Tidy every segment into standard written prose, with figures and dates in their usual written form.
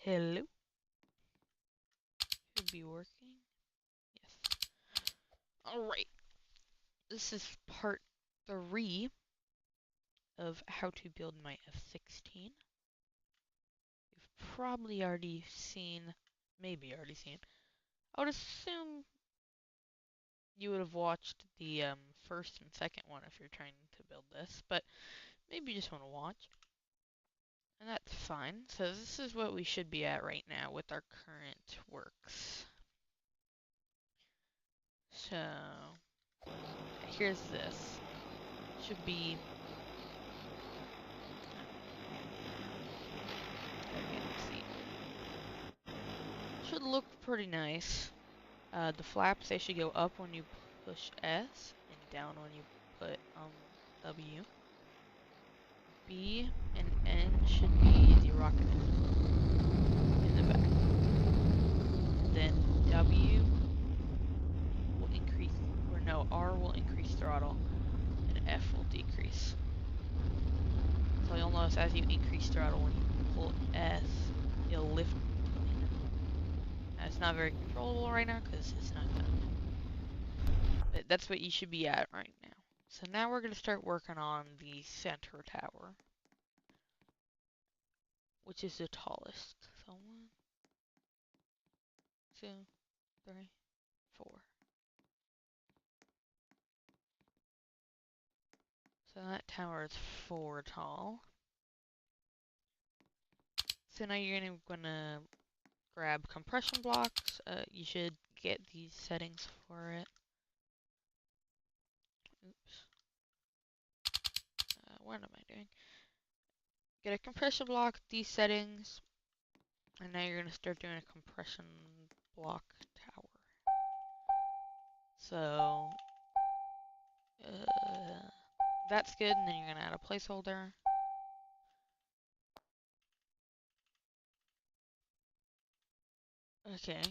Hello. Should be working. Yes. Alright. This is part 3 of how to build my F-16. You've probably already seen, maybe already seen. I would assume you would have watched the first and second one if you're trying to build this, but maybe you just want to watch. And that's fine. So this is what we should be at right now with our current works. So here's this. Should be should look pretty nice. The flaps, they should go up when you push S and down when you put W. B and N should be the rocket engine in the back. And then W will increase, or no, R will increase throttle and F will decrease. So you'll notice as you increase throttle, when you pull S, it'll lift the plane. Now, it's not very controllable right now because it's not done. But that's what you should be at right now. So now we're going to start working on the center tower, which is the tallest. So 1, 2, 3, 4. So that tower is 4 tall. So now you're gonna grab compression blocks. You should get these settings for it. Oops. What am I doing? Get a compression block, these settings, and now you're gonna start doing a compression block tower. So that's good, and then you're gonna add a placeholder. Okay,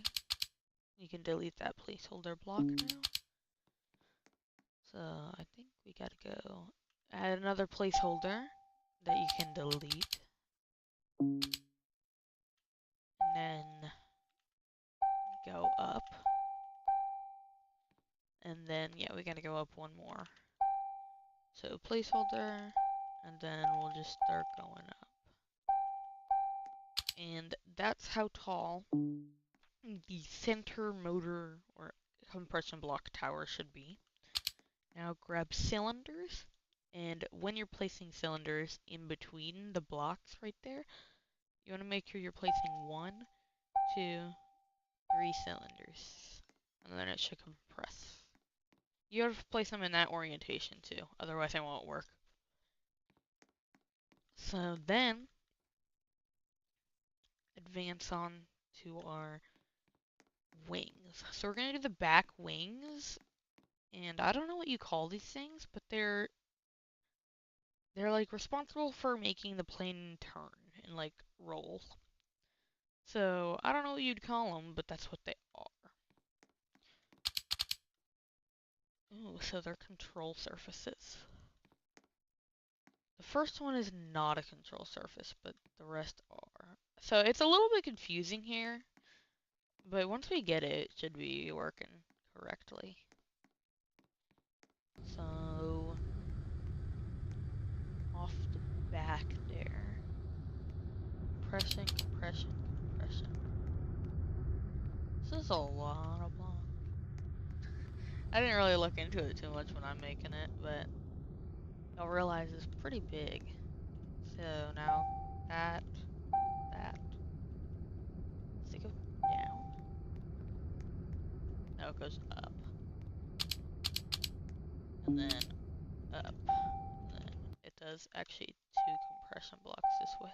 you can delete that placeholder block now. So I think we gotta go add another placeholder that you can delete. And then go up. And then, yeah, we gotta go up one more. So placeholder, and then we'll just start going up. And that's how tall the center motor or compression block tower should be. Now grab cylinders, and when you're placing cylinders in between the blocks right there, you want to make sure you're placing 1, 2, 3 cylinders, and then it should compress. You have to place them in that orientation too, otherwise it won't work. So then, advance on to our wings. So we're gonna do the back wings, and I don't know what you call these things, but they're like responsible for making the plane turn and like roll. So I don't know what you'd call them, but that's what they are. Ooh, so they're control surfaces. The first one is not a control surface, but the rest are. So it's a little bit confusing here, but once we get it, it should be working correctly. So off the back there. Compression, compression, compression. This is a lot of block. I didn't really look into it too much when I'm making it, but I'll realize it's pretty big. So now that. Does it go down? No, it goes up. And then up. And then it does actually 2 compression blocks this way.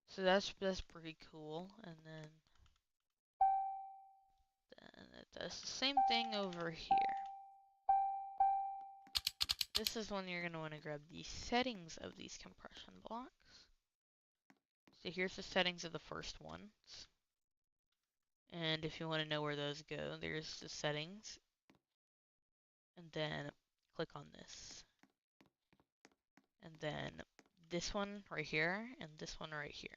So that's pretty cool. And then it does the same thing over here. This is when you're going to want to grab the settings of these compression blocks. So here's the settings of the first ones. And if you want to know where those go, there's the settings. And then click on this. And then this one right here and this one right here.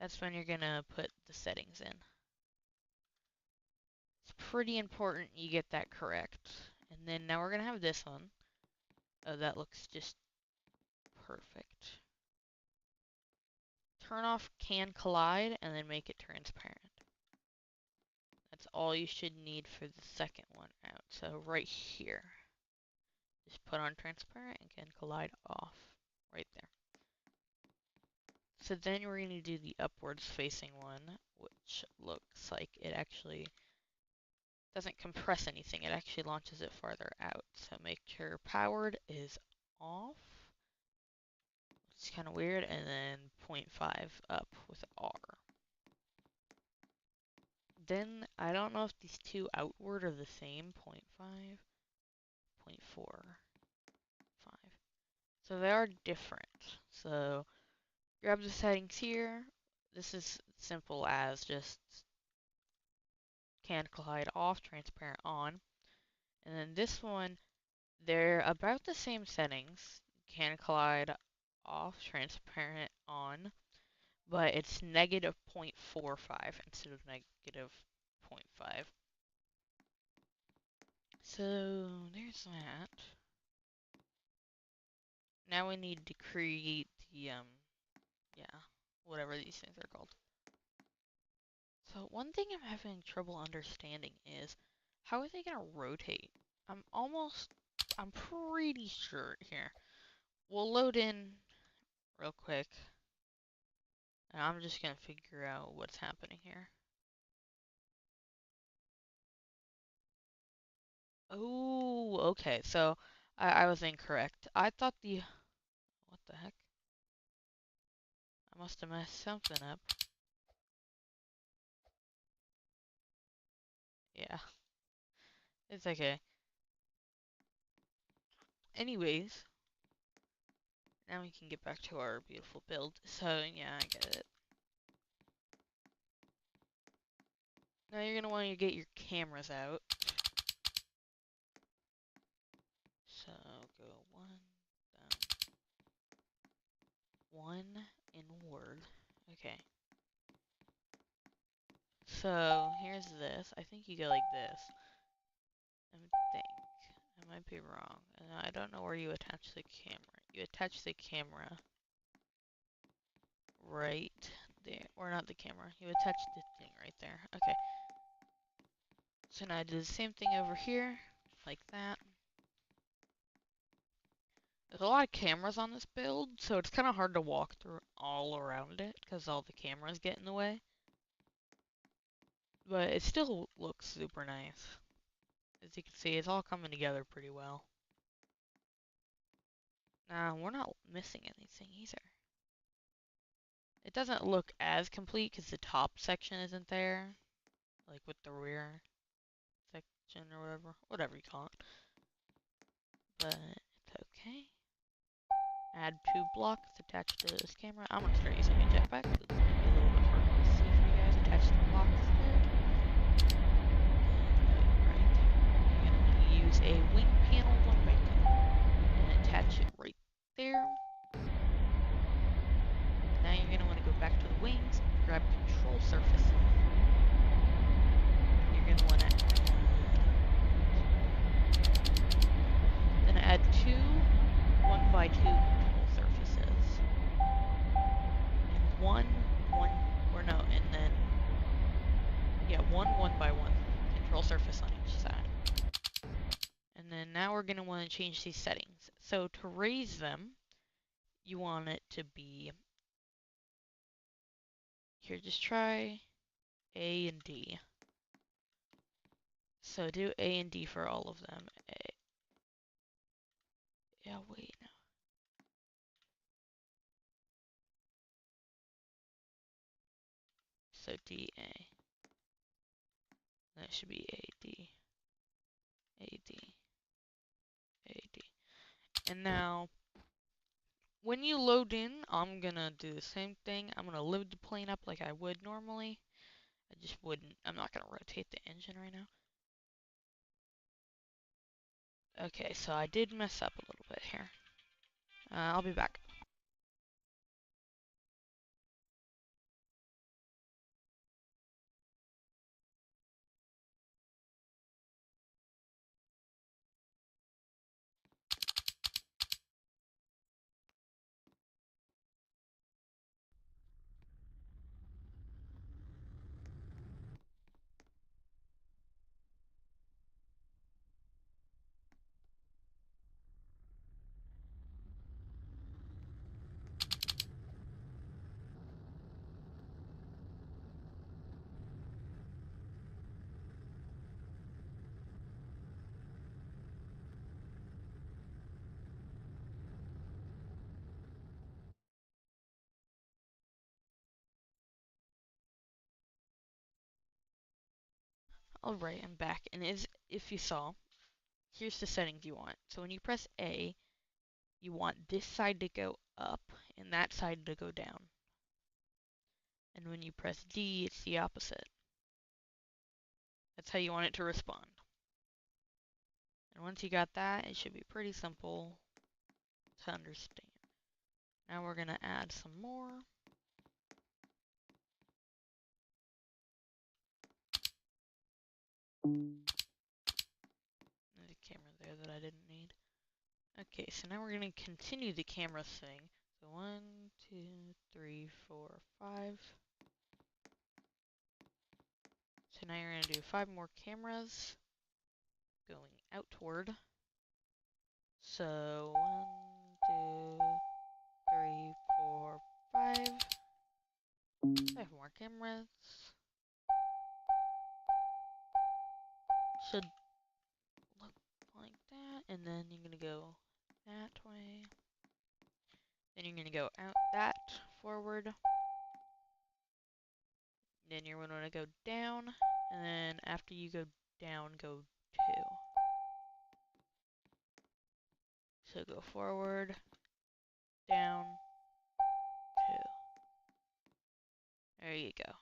That's when you're gonna put the settings in. It's pretty important you get that correct. And then now we're gonna have this one. Oh, that looks just perfect. Turn off can collide and then make it transparent. That's all you should need for the second one out. So right here, just put on transparent and can collide off. Right there. So then we're going to do the upwards facing one, which looks like it actually doesn't compress anything. It actually launches it farther out. So make sure powered is off. It's kind of weird. And then 0.5 up with R. Then, I don't know if these two outward are the same. 0.5, 0.4, 5. So they are different. So grab the settings here. This is simple as just can collide off, transparent on. And then this one, they're about the same settings. Can collide off, transparent on, but it's negative 0.45 instead of negative 0.5. So there's that. Now we need to create the, whatever these things are called. So one thing I'm having trouble understanding is, how are they gonna rotate? I'm pretty sure here. We'll load in real quick, and I'm just gonna figure out what's happening here. Oh, okay, so I was incorrect. I thought what the heck? I must have messed something up. Yeah, it's okay. Anyways, now we can get back to our beautiful build. So, yeah, I get it. Now you're gonna want to get your cameras out. So, go one inward. Okay. So, here's this. I think you go like this. I think. I might be wrong. And I don't know where you attach the camera. You attach the camera right there. Or not the camera. You attach the thing right there. Okay. So now I do the same thing over here. Like that. There's a lot of cameras on this build, so it's kind of hard to walk through all around it, because all the cameras get in the way. But it still looks super nice. As you can see, it's all coming together pretty well. Now, we're not missing anything either. It doesn't look as complete because the top section isn't there. Like with the rear section or whatever you call it. But it's okay. Add 2 blocks attached to this camera. I'm gonna start using a jetpack. So it's gonna be a little bit harder to see for you guys. Attach the blocks there. Right. You're gonna want to use a wing panel 1x2 and attach it right there. Now you're going to want to go back to the wings, grab control surface. You're going to want to then add 2 1x2 control surfaces. And one by one control surface on each side. And then now we're going to want to change these settings. So to raise them, you want it to be, here, just try A and D. So do A and D for all of them. Yeah, wait. No. So DA. That should be AD. AD. AD. And now, when you load in, I'm gonna do the same thing. I'm gonna load the plane up like I would normally. I just wouldn't. I'm not gonna rotate the engine right now. Okay, so I did mess up a little bit here. I'll be back. Alright, I'm back. And if you saw, here's the settings you want. So when you press A, you want this side to go up and that side to go down. And when you press D, it's the opposite. That's how you want it to respond. And once you got that, it should be pretty simple to understand. Now we're going to add some more. There's a camera there that I didn't need. Okay, so now we're going to continue the camera thing. So 1, 2, 3, 4, 5. So now you're going to do 5 more cameras going outward. So 1, 2, 3, 4, 5. 5 more cameras. Should look like that. And then you're going to go that way. Then you're going to go out that forward. Then you're going to go down. And then after you go down, go 2. So go forward, down, 2. There you go.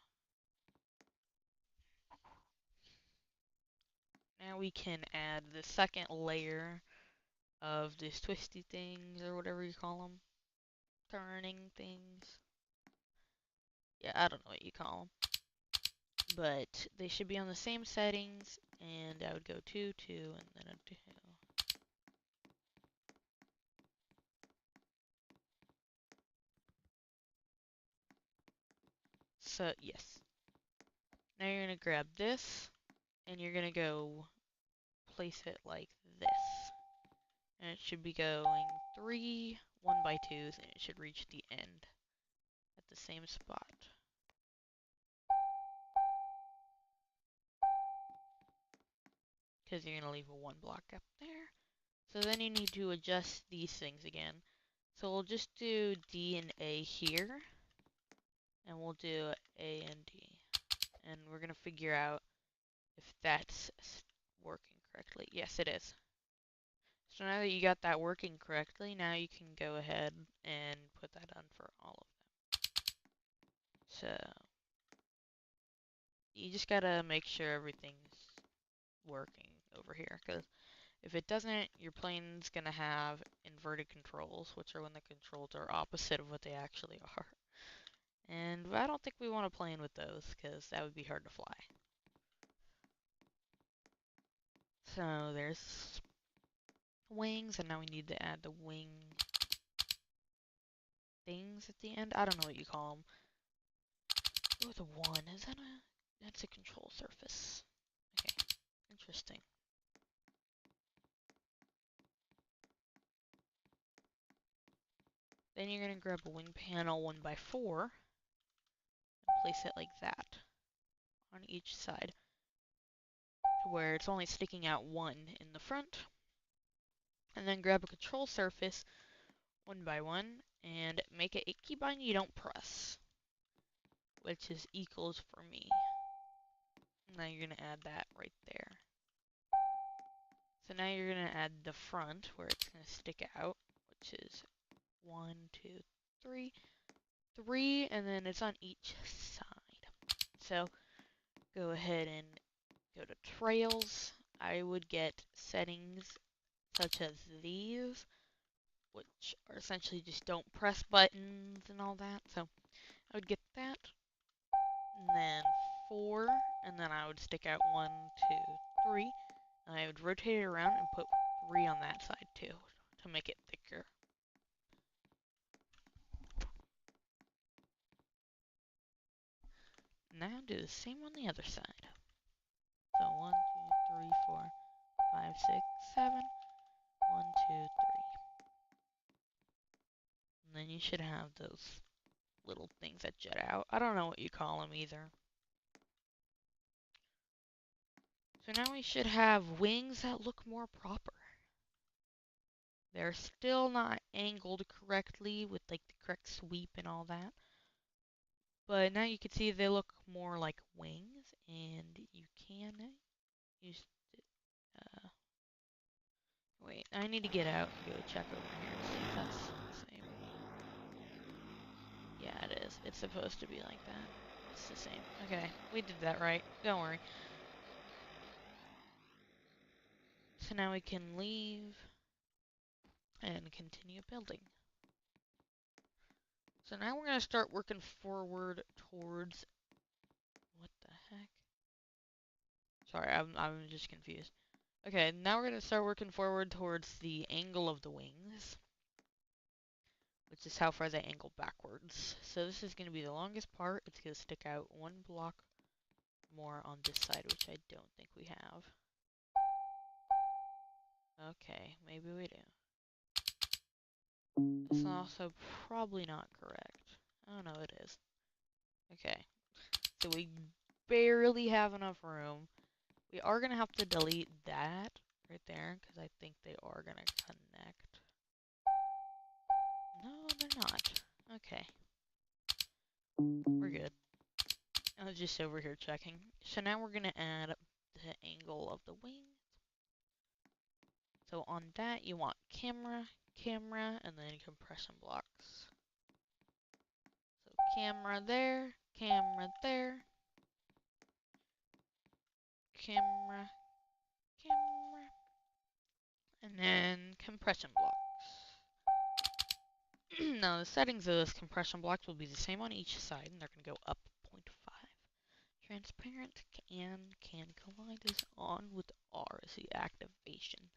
Now we can add the second layer of these twisty things, or whatever you call them. Turning things. Yeah, I don't know what you call them. But they should be on the same settings, and I would go 2, 2, and then a 2. So, yes. Now you're going to grab this, and you're going to go place it like this. And it should be going 3 1x2s, and it should reach the end at the same spot. Because you're going to leave a 1 block up there. So then you need to adjust these things again. So we'll just do D and A here. And we'll do A and D. And we're going to figure out if that's working correctly. Yes, it is. So now that you got that working correctly, now you can go ahead and put that on for all of them. So you just gotta make sure everything's working over here, because if it doesn't, your plane's gonna have inverted controls, which are when the controls are opposite of what they actually are. And I don't think we want to plane with those, because that would be hard to fly. So there's wings, and now we need to add the wing things at the end. I don't know what you call them. Oh, the 1, is that that's a control surface. Okay, interesting. Then you're going to grab a wing panel 1x4 and place it like that on each side to where it's only sticking out 1 in the front. And then grab a control surface 1x1 and make it a keybind you don't press, which is equals for me. Now you're going to add that right there. So now you're going to add the front where it's going to stick out, which is 1, 2, 3, 3, and then it's on each side. So go ahead and go to trails. I would get settings such as these, which are essentially just don't press buttons and all that. So I would get that, and then 4, and then I would stick out 1, 2, 3. And I would rotate it around and put 3 on that side too to make it thicker. Now do the same on the other side. So 1, 2, 3, 4, 5, 6, 7. 1, 2, 3. And then you should have those little things that jet out. I don't know what you call them either. So now we should have wings that look more proper. They're still not angled correctly with like the correct sweep and all that. But now you can see they look more like wings, and you can Use wait, I need to get out and go check over here and see if that's the same. Yeah, it is. It's supposed to be like that. It's the same. Okay, we did that right. Don't worry. So now we can leave and continue building. So now we're going to start working forward towards... What the heck? Sorry, I'm just confused. Okay, now we're going to start working forward towards the angle of the wings, which is how far they angle backwards. So this is going to be the longest part. It's going to stick out one block more on this side, which I don't think we have. Okay, maybe we do. It's also probably not correct. Oh no, it is. Okay, so we barely have enough room. We are going to have to delete that right there, because I think they are going to connect. No, they're not. Okay. We're good. I was just over here checking. So now we're going to add the angle of the wing. So on that, you want camera, camera, and then compression blocks. So camera there, camera, and then compression blocks. Now the settings of those compression blocks will be the same on each side, and they're going to go up 0.5. Transparent and can collide is on with R as the activation.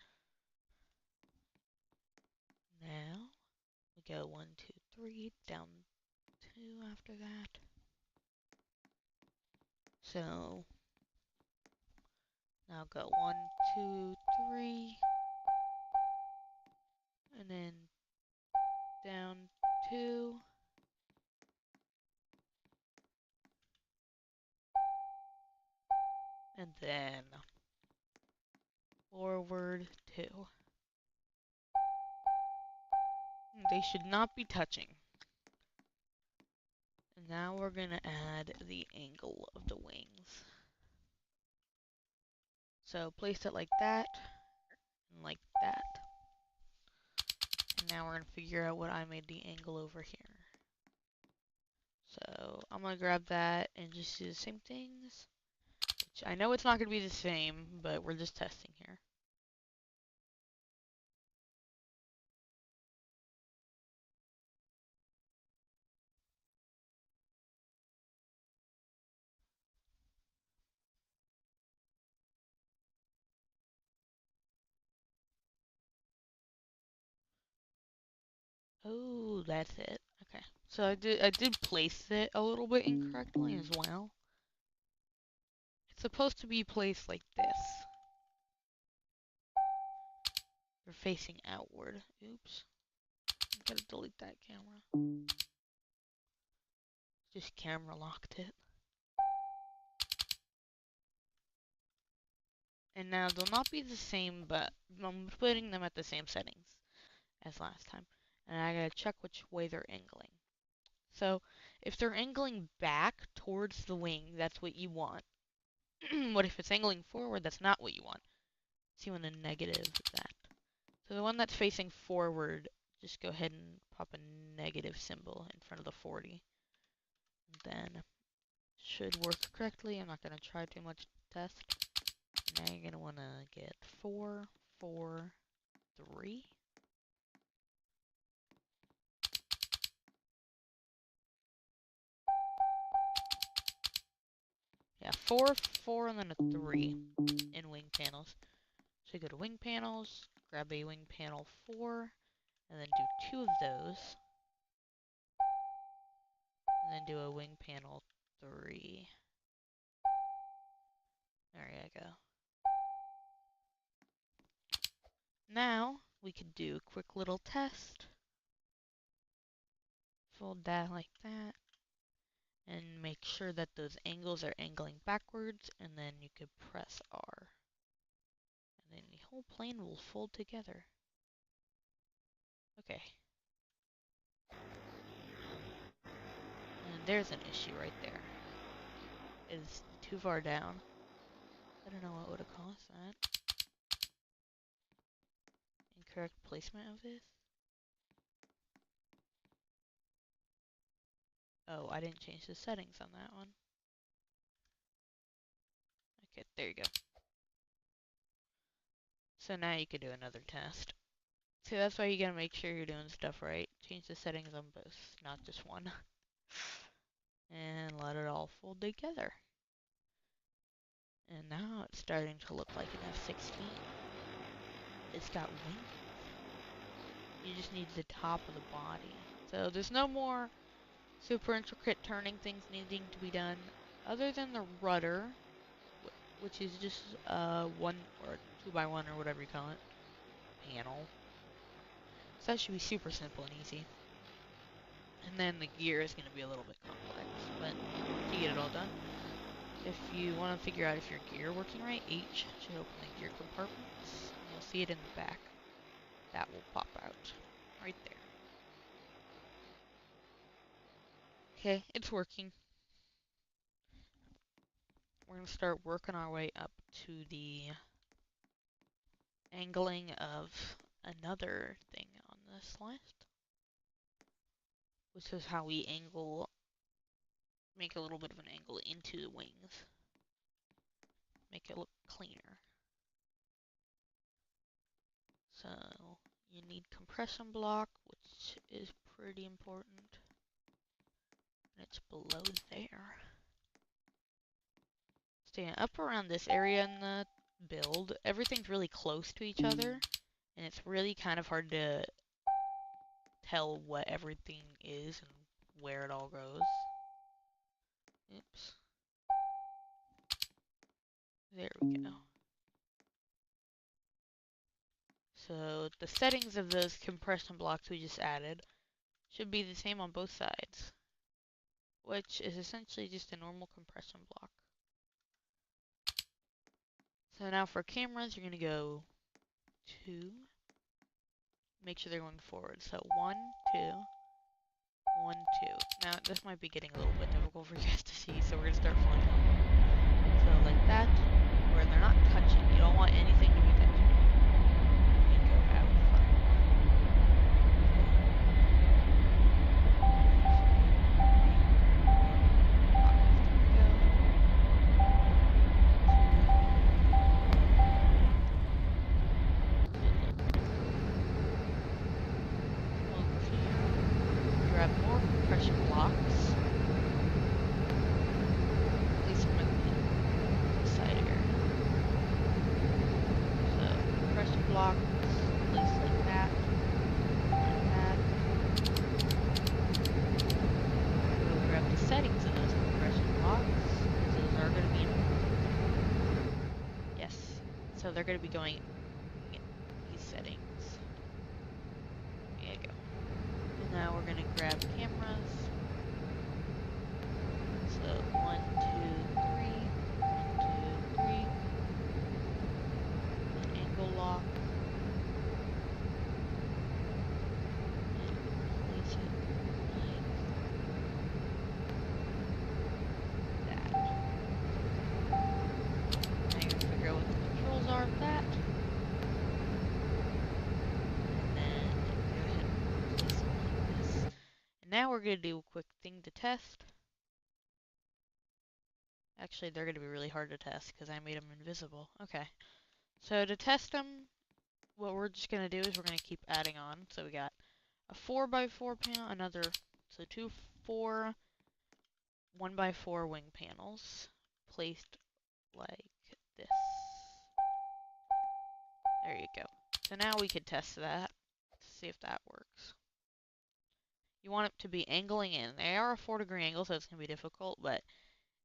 Now we go 1, 2, 3, down 2 after that. So now go 1, 2, 3, and then down 2, and then forward 2. They should not be touching. And now we're going to add the angle of the wings. So place it like that, and like that. And now we're going to figure out what I made the angle over here. So I'm going to grab that and just do the same things. Which I know it's not going to be the same, but we're just testing here. Oh, that's it. Okay. So I did place it a little bit incorrectly as well. It's supposed to be placed like this. You're facing outward. Oops. I gotta delete that camera. Just camera locked it. And now they'll not be the same, but I'm putting them at the same settings as last time. And I gotta check which way they're angling. So if they're angling back towards the wing, that's what you want. What if it's angling forward, that's not what you want. So you want to negative that. So the one that's facing forward, just go ahead and pop a negative symbol in front of the 40. Then should work correctly. I'm not going to try too much to test. Now you're going to want to get 4, 4, 3. Yeah, 4, 4, and then a 3 in wing panels. So you go to wing panels, grab a wing panel 4, and then do 2 of those. And then do a wing panel 3. There you go. Now, we could do a quick little test. Fold that like that. And make sure that those angles are angling backwards, and then you could press R. And then the whole plane will fold together. Okay. And there's an issue right there. It's too far down. I don't know what would have caused that. Incorrect placement of this. Oh, I didn't change the settings on that one. Okay, there you go. So now you can do another test. So that's why you gotta make sure you're doing stuff right. Change the settings on both, not just one. And let it all fold together. And now it's starting to look like an F-16. It's got wings. You just need the top of the body. So there's no more super intricate turning things needing to be done, other than the rudder, which is just 1 or 2x1 or whatever you call it, panel. So that should be super simple and easy. And then the gear is going to be a little bit complex, but to get it all done. If you want to figure out if your gear working right, H should open the gear compartments. You'll see it in the back. That will pop out right there. Okay, it's working. We're going to start working our way up to the angling of another thing on this list, which is how we angle, make a little bit of an angle into the wings, make it look cleaner. So you need compression block, which is pretty important, and it's below there. So yeah, up around this area in the build, everything's really close to each other, and it's really kind of hard to tell what everything is and where it all goes. Oops. There we go. So the settings of those compression blocks we just added should be the same on both sides, which is essentially just a normal compression block. So now for cameras, you're going to go 2, make sure they're going forward. So 1, 2, 1, 2. Now this might be getting a little bit difficult for you guys to see, so we're going to start flying on. So like that, where they're not touching. You don't want anything to be touching. And go out front. Grab more compression blocks. Place them in the side area. So compression blocks, place like that, like that. We'll grab the settings of those compression blocks, because those are going to be important. Yes, so they're going to be going in these settings. There you go. And now we're going to grab cameras. So 1, 2, 3, 1, 2, 3. An angle lock. And place it like that. Now you're going to figure out what the controls are of that. And then go ahead and place them like this. And now we're going to do a quick thing to test. Actually, they're going to be really hard to test because I made them invisible. Okay. So to test them, what we're just going to do is we're going to keep adding on. So we got a 4x4 panel, another, so 2 4 1x4 wing panels placed like this. There you go. So now we could test that to see if that works. You want it to be angling in. They are a 4-degree angle, so it's going to be difficult, but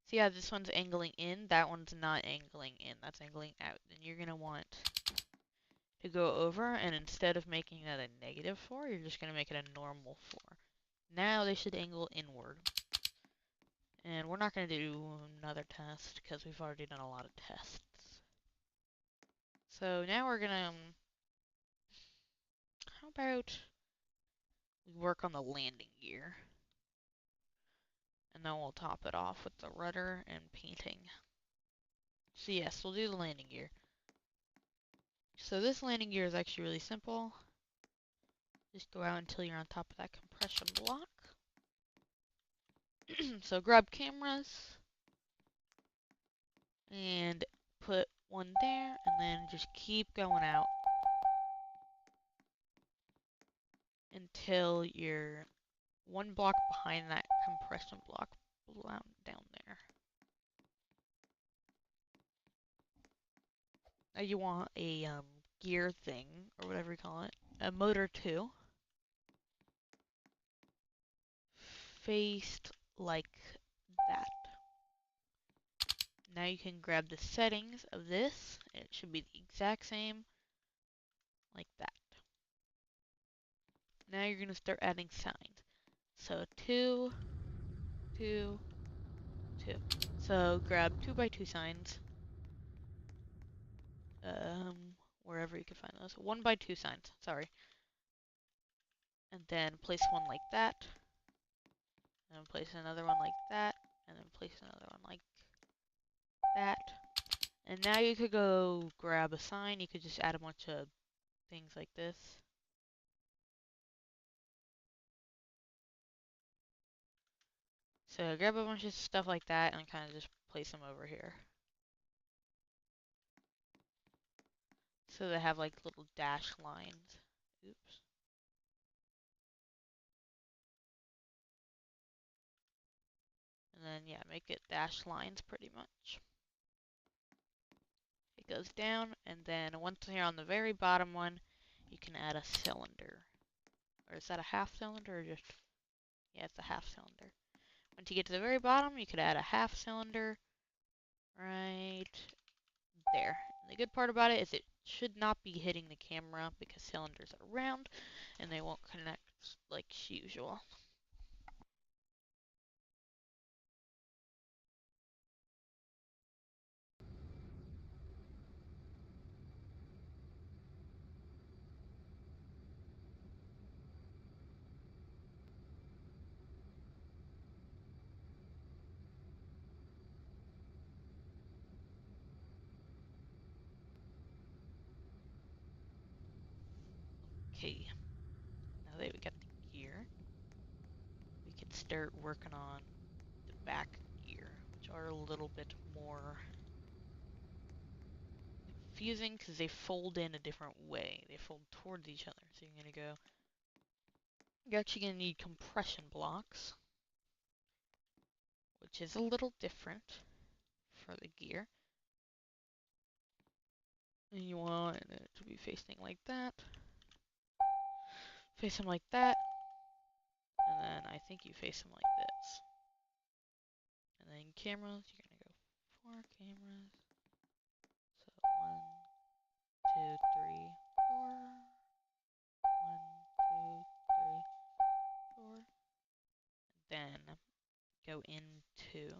see how this one's angling in? That one's not angling in. That's angling out. Then you're going to want to go over, and instead of making that a -4, you're just going to make it a normal 4. Now they should angle inward. And we're not going to do another test because we've already done a lot of tests. So now we're going to, how about we work on the landing gear? And then we'll top it off with the rudder and painting. So yes, we'll do the landing gear. So this landing gear is actually really simple. Just go out until you're on top of that compression block. So grab cameras and put one there, and then just keep going out until you're one block behind that compression block down there. Now you want a gear thing, or whatever you call it, a motor 2, faced like that. Now you can grab the settings of this, and it should be the exact same, like that. Now you're going to start adding signs. So 2, 2, 2. So grab 2x2 signs, wherever you can find those. 1x2 signs, sorry. And then place one like that, and then place another one like that, and then place another one like that. And now you could go grab a sign. You could just add a bunch of things like this. So grab a bunch of stuff like that and kind of just place them over here. So they have like little dash lines. Oops. And then yeah, make it dash lines pretty much. It goes down, and then once you're on the very bottom one, you can add a cylinder. Or is that a half cylinder or just... Yeah, it's a half cylinder. Once you get to the very bottom, you could add a half cylinder right there. And the good part about it is it should not be hitting the camera because cylinders are round and they won't connect like usual. Okay, now that we got the gear, we can start working on the back gear, which are a little bit more confusing because they fold in a different way. They fold towards each other. So you're actually gonna need compression blocks, which is a little different for the gear. And you want it to be facing like that, face them like that, and then I think you face them like this. And then cameras, you're gonna go 4 cameras. So 1, 2, 3, 4. 1, 2, 3, 4. Then go into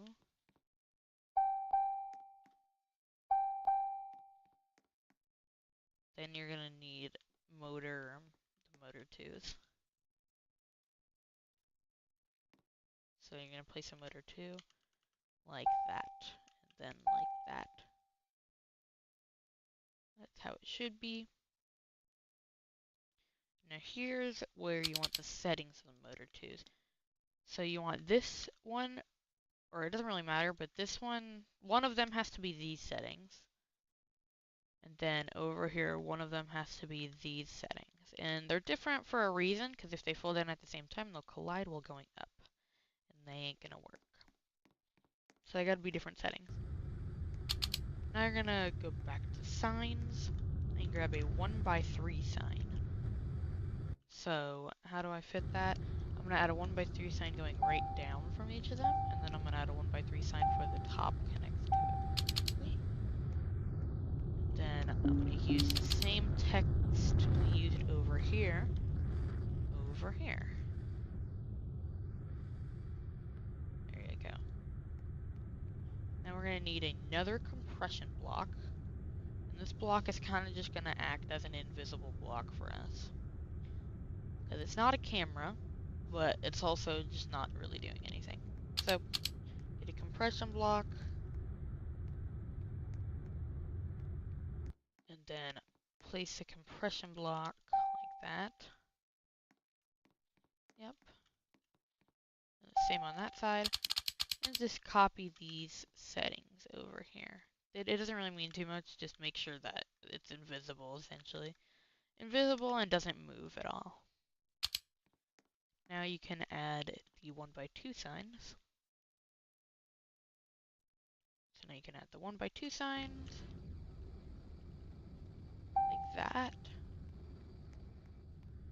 then you're gonna need the motor 2s. So you're gonna place a motor 2 like that, and then like that. That's how it should be. Now here's where you want the settings of the motor 2s. So you want this one, or it doesn't really matter, but this one of them has to be these settings. And then over here, one of them has to be these settings. And they're different for a reason, because if they fold in at the same time, they'll collide while going up. And they ain't gonna work. So they gotta be different settings. Now you're gonna go back to signs and grab a 1x3 sign. So how do I fit that? I'm gonna add a 1x3 sign going right down from each of them, and then I'm gonna add a 1x3 sign for the top connects to it. Then I'm gonna use the same text we used over here. There you go. Now we're gonna need another compression block. And this block is kind of just gonna act as an invisible block for us. Because it's not a camera, but it's also just not really doing anything. So, get a compression block. then place a compression block like that. Yep. And the same on that side. And just copy these settings over here. It doesn't really mean too much, just make sure that it's invisible, essentially. Invisible and doesn't move at all. Now you can add the 1x2 signs. So now you can add the 1x2 signs. Like that.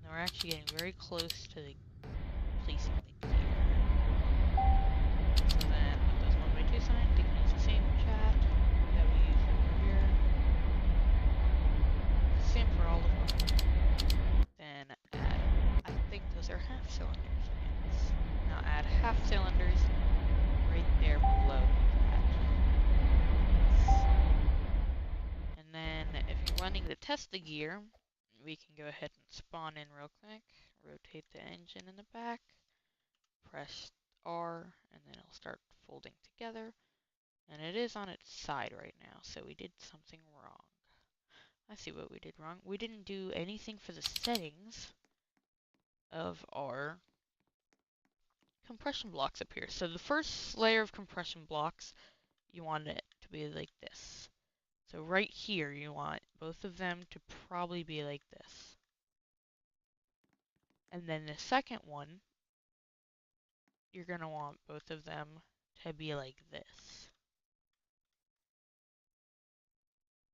Now we're actually getting very close to placing the gear. So then with those 1x2 signs, you can use the same chat that we used over here. Same for all of them. Then add, I think those are half cylinders. Yes. Now add half cylinders right there below that. And then if you're wanting to test the gear, we can go ahead and spawn in real quick. Rotate the engine in the back. Press R, and then it'll start folding together. And it is on its side right now, so we did something wrong. I see what we did wrong. We didn't do anything for the settings of our compression blocks up here. So the first layer of compression blocks, you want it to be like this. So right here, you want both of them to probably be like this. And then the second one, you're going to want both of them to be like this.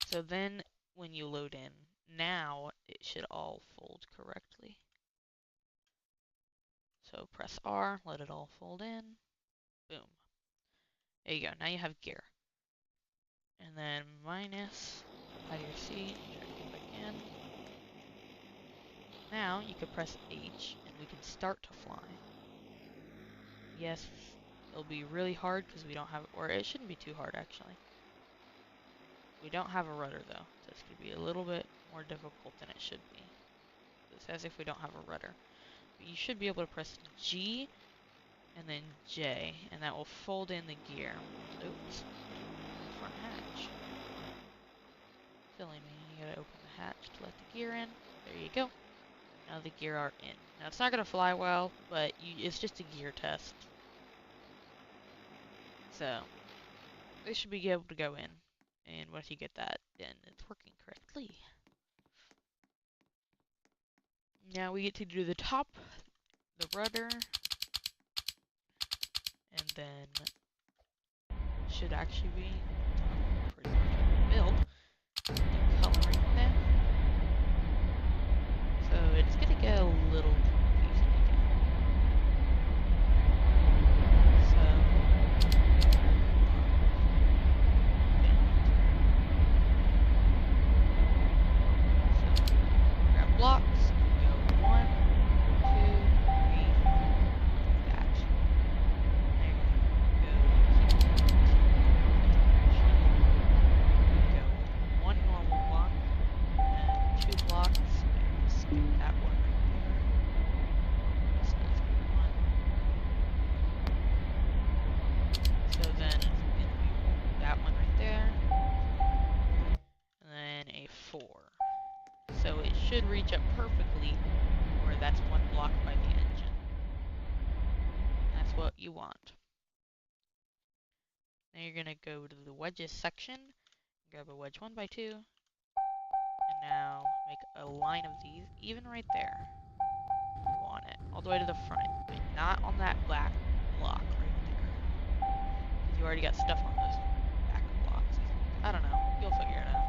So then when you load in, now it should all fold correctly. So press R, let it all fold in. Boom. There you go. Now you have gear. And then minus, out of your seat, try to get back in. Now you can press H and we can start to fly. Yes, it'll be really hard because we don't have, or it shouldn't be too hard actually. We don't have a rudder though, so it's going to be a little bit more difficult than it should be. It's as if we don't have a rudder. But you should be able to press G and then J, and that will fold in the gear. Oops. Front hatch. Silly me, you gotta open the hatch to let the gear in. There you go. Now the gear are in. Now it's not gonna fly well, but it's just a gear test. So, they should be able to go in. And once you get that, then it's working correctly. Now we get to do the top, the rudder, and then should actually be done pretty much with the build. Coloring them. So it's gonna get a little confusing again. So grab blocks, go 1, 2, 3, 4, like that. There you go. Go 1 normal block, and 2 blocks. Skip that one right there. This needs to be 1. So then it's going to be that one right there. And then a 4. So it should reach up perfectly where that's 1 block by the engine. That's what you want. Now you're going to go to the wedges section, grab a wedge 1x2, and now make a line of these, even right there. You want it all the way to the front, but not on that black block right there. Because you already got stuff on those back blocks, I think. I don't know. You'll figure it out.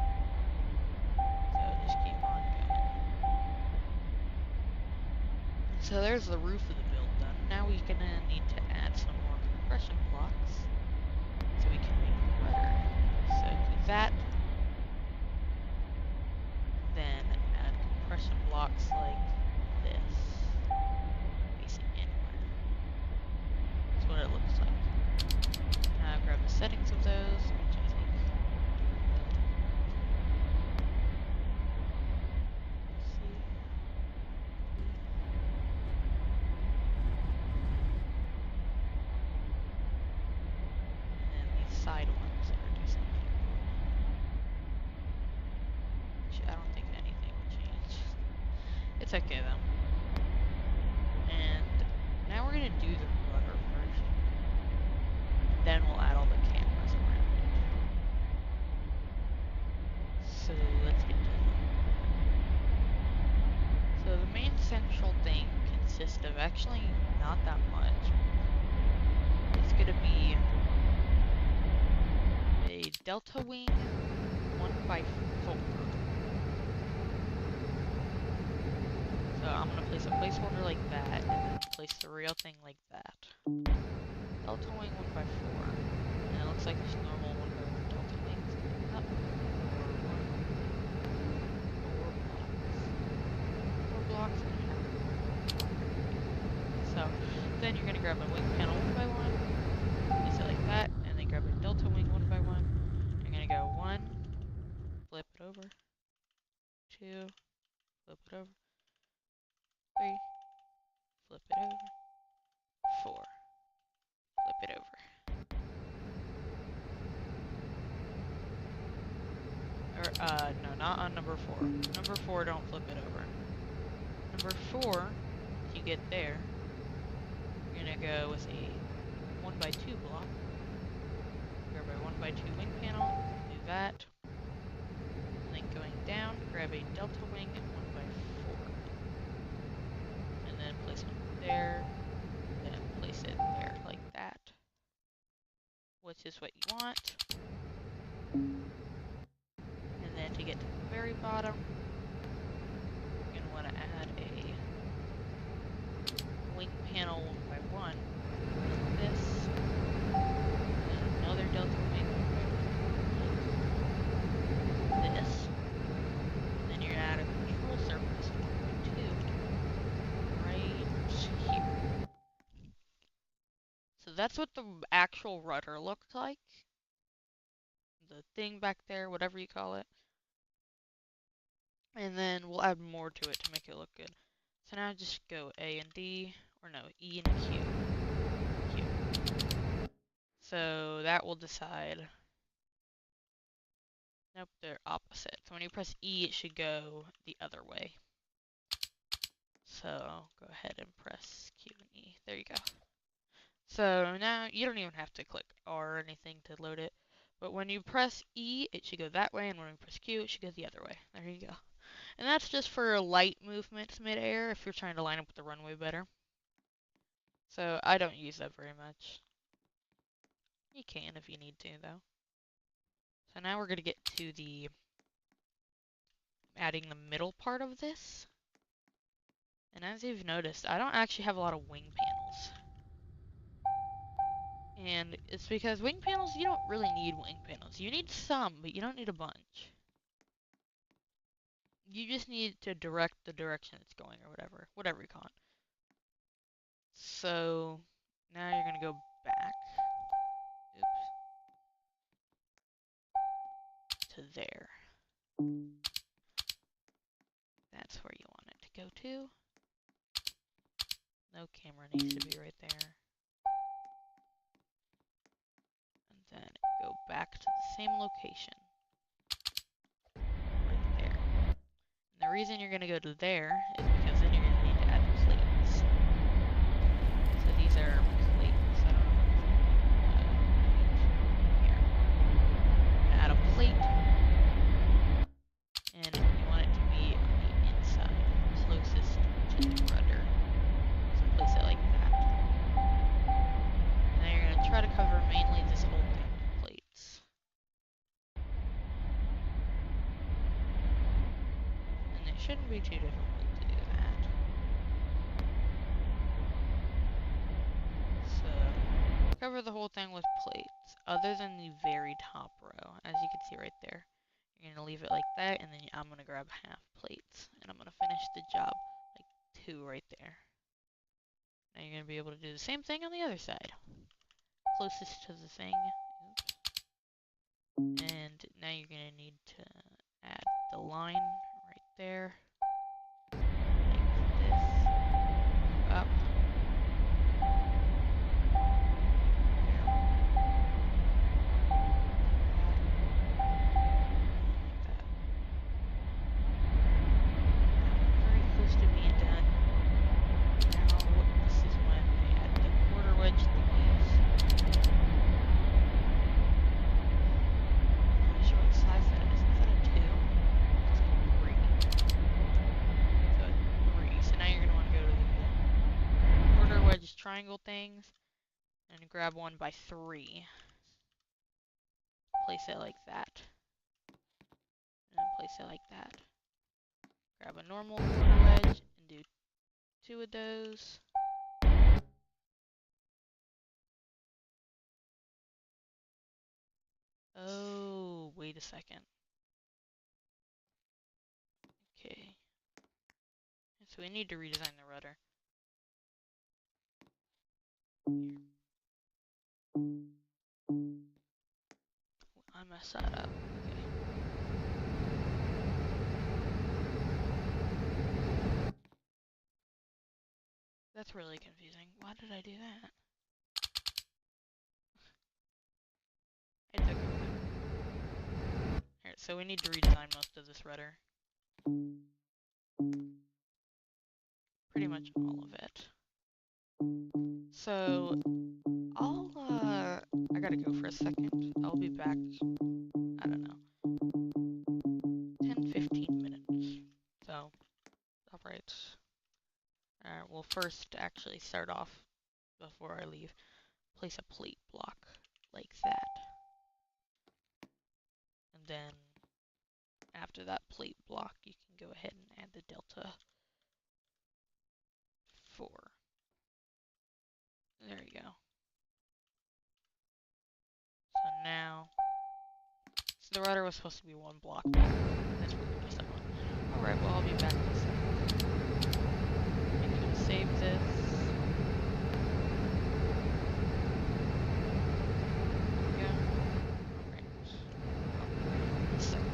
So just keep on going. So there's the roof of the build done. Now we're going to need to add some more compression blocks so we can make the rudder. So do that. Then add compression blocks like this, facing inward. That's what it looks like. Now grab the settings of those, which I think That's okay though. And now we're gonna do the rudder first. And then we'll add all the cameras around it. So let's get to the rudder. So the main central thing consists of actually not that much. It's gonna be a delta wing 1x4. So I'm gonna place a placeholder like that, and then place the real thing like that. Delta wing 1x4. And it looks like just normal 1x1 delta wings going up. 4 blocks. 4 blocks and a half block right here. So then you're gonna grab a wing panel 1x1, place it like that, and then grab a delta wing 1x1. You're gonna go 1, flip it over, 2, flip it over, 3, flip it over, 4, flip it over. Or, no, not on number 4. Number 4, don't flip it over. Number 4, once you get there, you're gonna go with a 1x2 block. Grab a 1x2 wing panel, do that. And then going down, grab a delta wing 1x4. And then place one there, then place it there like that. Which is what you want. And then to get to the very bottom, you're going to want to add a wing panel 1x1 like this. And another delta wing 1x1 like this. And then you're going to add a control surface 1x2 right here. So that's what the actual rudder looked like. The thing back there, whatever you call it. And then we'll add more to it to make it look good. So now just go A and D, or no, E and Q. Q. So that will decide. Nope, they're opposite. So when you press E, it should go the other way. So go ahead and press Q and E. There you go. So now you don't even have to click R or anything to load it. But when you press E, it should go that way, and when you press Q, it should go the other way. There you go. And that's just for light movements mid-air if you're trying to line up with the runway better. So I don't use that very much. You can if you need to, though. So now we're going to get to the adding the middle part of this. And as you've noticed, I don't actually have a lot of wing panels. And it's because wing panels, you don't really need wing panels. You need some, but you don't need a bunch. You just need to direct the direction it's going or whatever you call it. So now you're going to go back. Oops. To there. That's where you want it to go to. No camera needs to be right there. And then go back to the same location. Right there. And the reason you're going to go to there is because then you're going to need to add plates. So these are plates. I don't know here. Add a plate. And you want it to be on the inside, closest to the rudder. So place it like that. And now you're going to try to cover mainly this whole thing with plates. And it shouldn't be too difficult to do that. So, cover the whole thing with plates, other than the very top row, as you can see right there. You're going to leave it like that, and then I'm going to grab half plates, and I'm going to finish the job, like 2 right there. Now you're going to be able to do the same thing on the other side. Closest to the thing. Oops. And now you're going to need to add the line right there. Like this. Up. Very close to being triangle things and grab 1x3. Place it like that. And then place it like that. Grab a normal corner wedge and do 2 of those. Oh, wait a second. Okay. So we need to redesign the rudder. I messed that up. Okay. That's really confusing. Why did I do that? It's okay. Alright, so we need to redesign most of this rudder. Pretty much all of it. So, I gotta go for a second. I'll be back, I don't know, 10-15 minutes. So, alright. Alright, we'll first actually start off, before I leave, place a plate block like that. And then, after that plate block, you can go ahead and add the delta 4. There you go. So now, so the rudder was supposed to be 1 block back. That's what we just done. Alright, well I'll be back in a second. Make sure to save this. There we go. Alright. I'll be back in a second.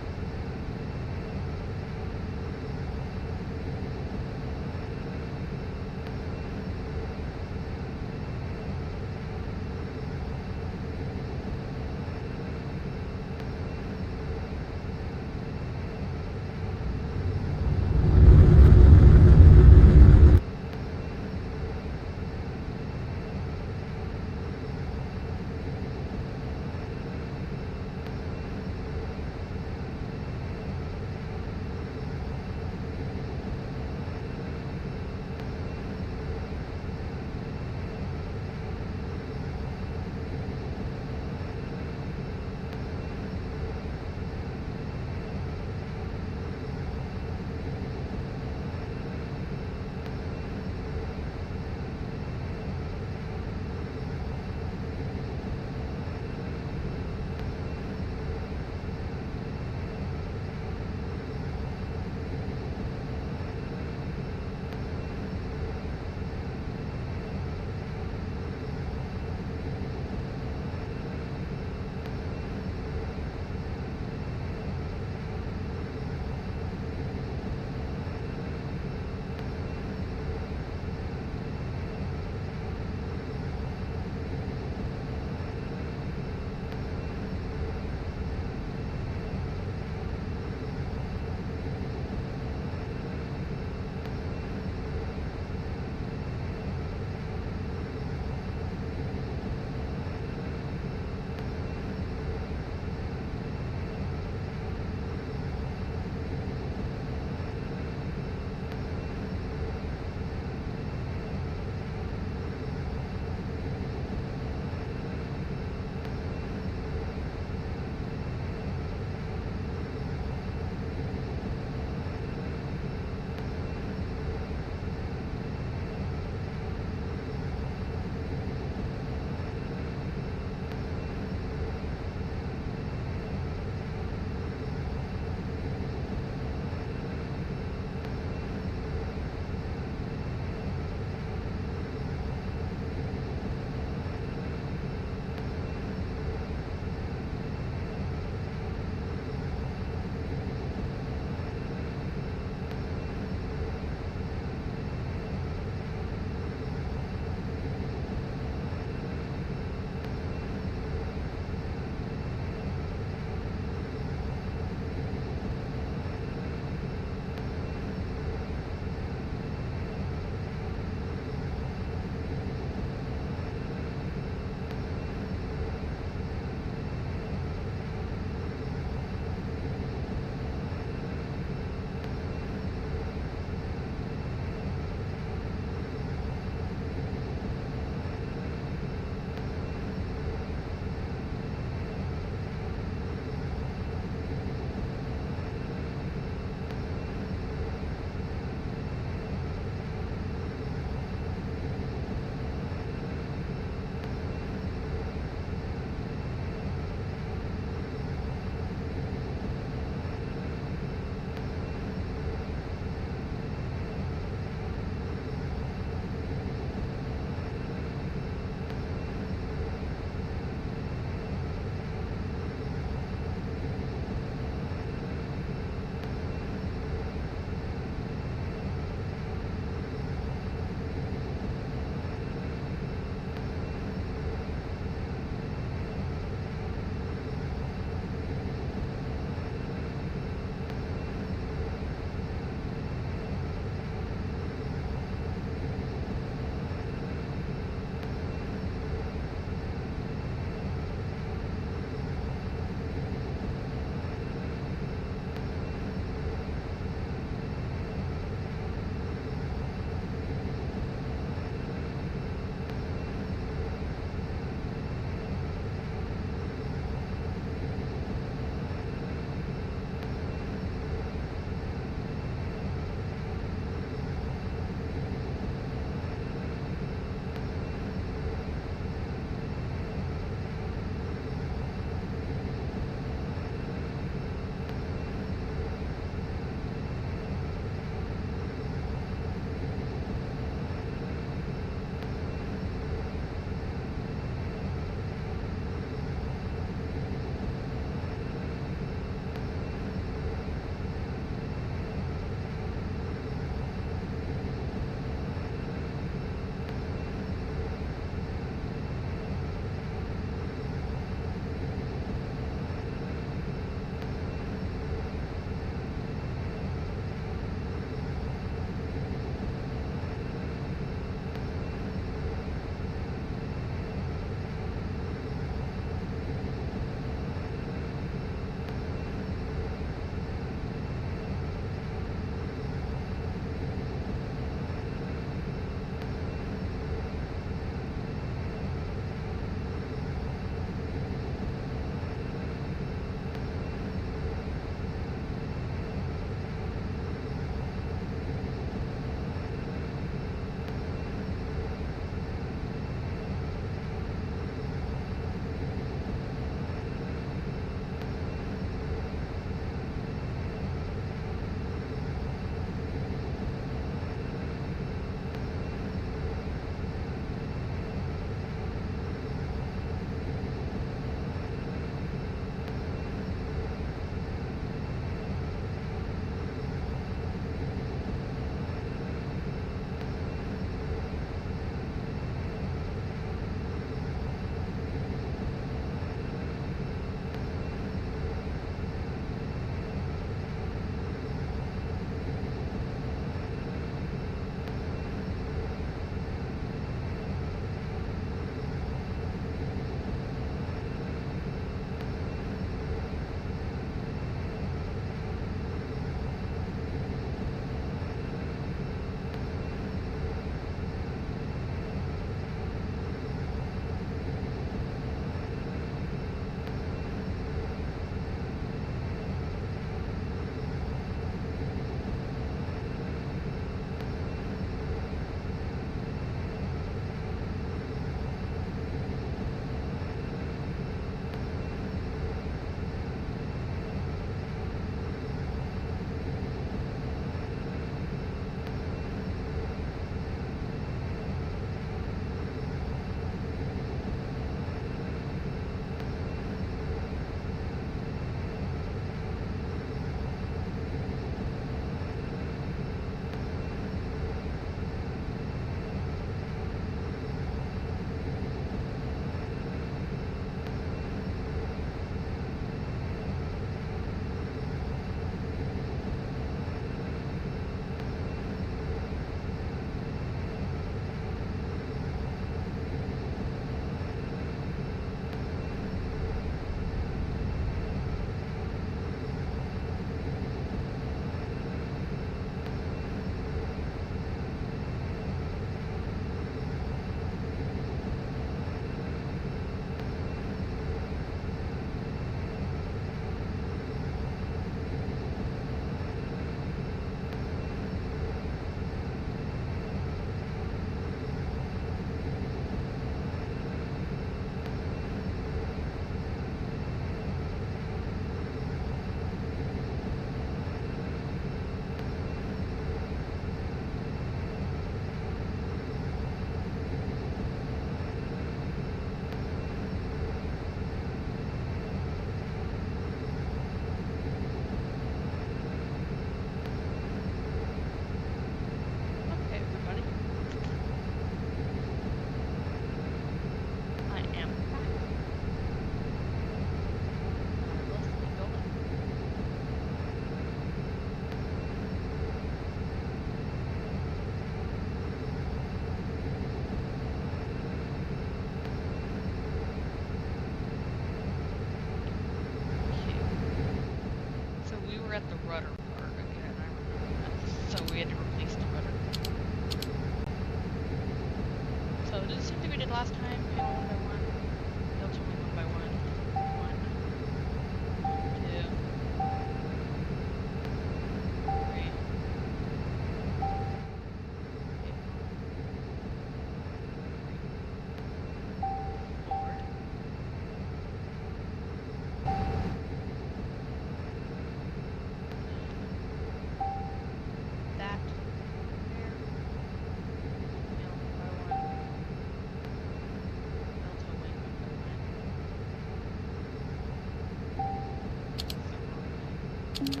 Delta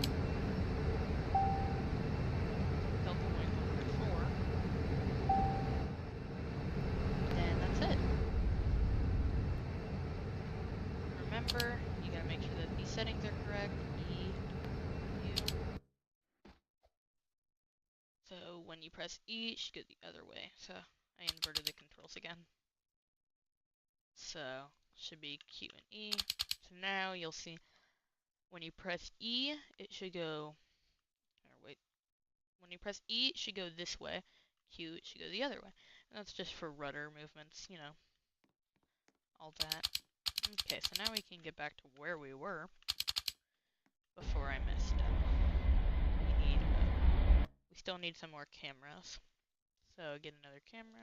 point 1.4. Then that's it. Remember, you gotta make sure that these settings are correct. E, U. So when you press E, it should go the other way. So I inverted the controls again. So should be Q and E. So now you'll see when you press E, it should go, or wait, when you press E, it should go this way. Q, it should go the other way. And that's just for rudder movements, you know, all that. Okay, so now we can get back to where we were before I messed up. We still need some more cameras. So get another camera.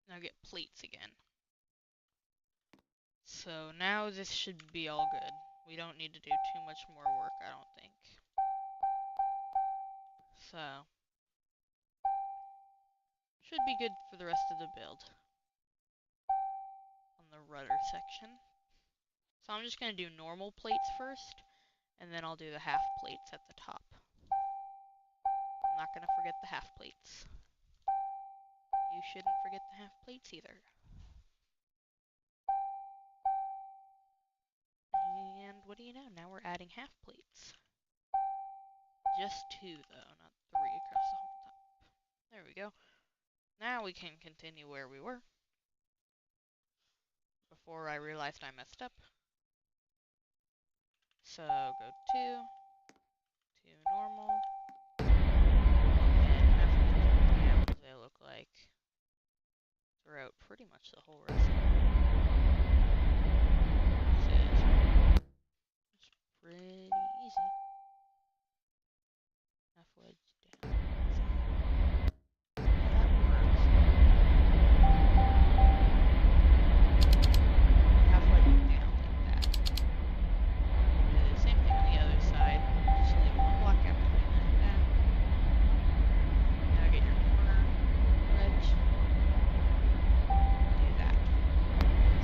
Now get plates again. So now this should be all good. We don't need to do too much more work, I don't think. So, should be good for the rest of the build. On the rudder section. So I'm just going to do normal plates first, and then I'll do the half plates at the top. I'm not going to forget the half plates. You shouldn't forget the half plates either. And what do you know? Now we're adding half plates. Just 2 though, not 3 across the whole top. There we go. Now we can continue where we were. Before I realized I messed up. So go 2, normal, and halfway down they look like throughout pretty much the whole rest of it. It's pretty easy. Halfway down. That works. Halfway down like that. Do the same thing on the other side. Just leave one block gap between that. Now get your corner wedge. Do that.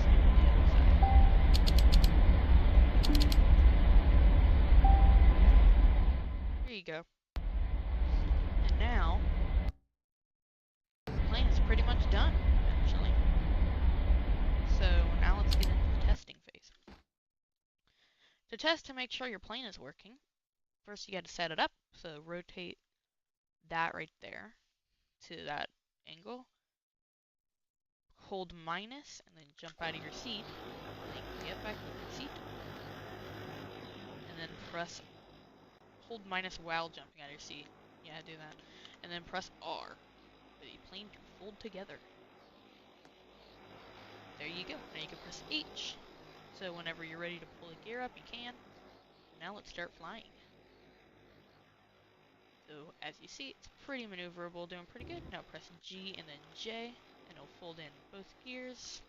Same on the other side. There you go. And now, the plane is pretty much done, actually. So now let's get into the testing phase. To test to make sure your plane is working, first you got to set it up. So rotate that right there to that angle. Hold minus and then jump out of your seat. Get back in your seat. And then hold minus while jumping out of your seat. Yeah, do that. And then press R for the plane to fold together. There you go. Now you can press H. So whenever you're ready to pull the gear up, you can. Now let's start flying. So as you see, it's pretty maneuverable, doing pretty good. Now press G and then J, and it'll fold in both gears.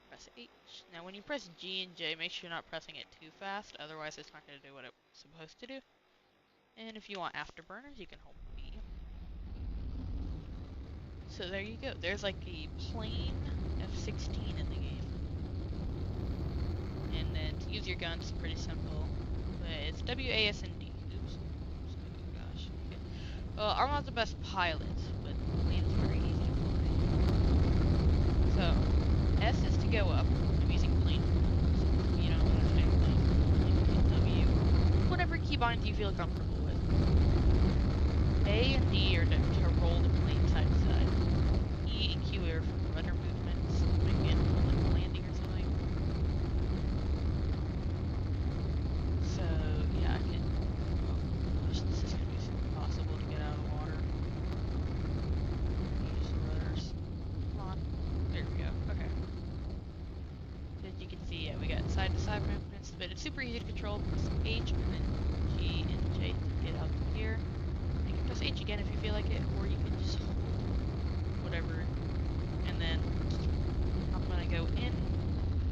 Press H. Now when you press G and J, make sure you're not pressing it too fast, otherwise it's not going to do what it's supposed to do. And if you want afterburners, you can hold B. So there you go. There's like a plain F-16 in the game. And then to use your guns, it's pretty simple. But it's WASD. Oops. Oh gosh. Okay. Well, I'm not the best pilot, but the plane is very easy to fly. So, S is to go up. I'm using plane. If you don't understand plane, W, whatever keybinds you feel comfortable with. A and D are to roll the plane side to side. E and Q are for rudder movements, like in like landing or something. So yeah, I can. Oh gosh, this is gonna be impossible to get out of the water. Use the rudders. Come on. There we go. Okay. As you can see, yeah, we got side to side movements, but it's super easy to control. Press H and then G and J to get out the gear. You can press H again if you feel like it, or you can just hold whatever. And then I'm gonna go in,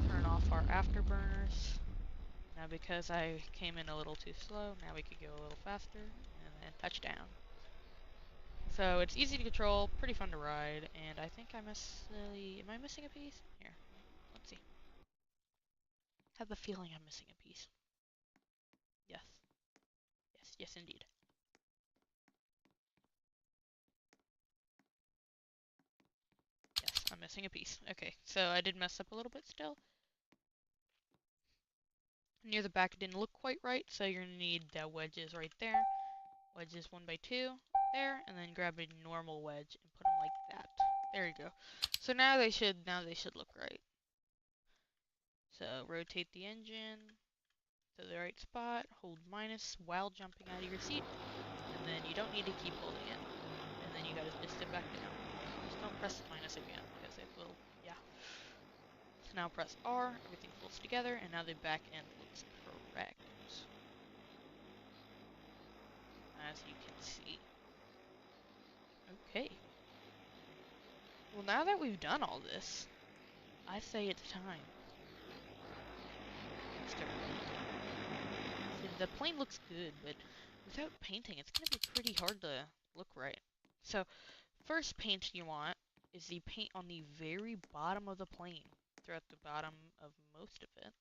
turn off our afterburners. Now because I came in a little too slow, now we could go a little faster, and then touchdown. So it's easy to control, pretty fun to ride, and I think am I missing a piece? Here, let's see. have a feeling I'm missing a piece. Yes. Yes, yes indeed. Yes, I'm missing a piece. Okay, so I did mess up a little bit still. Near the back it didn't look quite right, so you're gonna need wedges right there. Wedges 1x2 there, and then grab a normal wedge and put them like that. There you go. So now they should look right. So rotate the engine to the right spot, hold minus while jumping out of your seat, and then you don't need to keep holding it. And then you gotta just sit back down. Just don't press minus again, because it will, yeah. So now press R, everything folds together, and now the back end looks correct. As you can see. Okay. Well, now that we've done all this, I say it's time. See, the plane looks good, but without painting, it's going to be pretty hard to look right. So, first paint you want is the paint on the very bottom of the plane, throughout the bottom of most of it,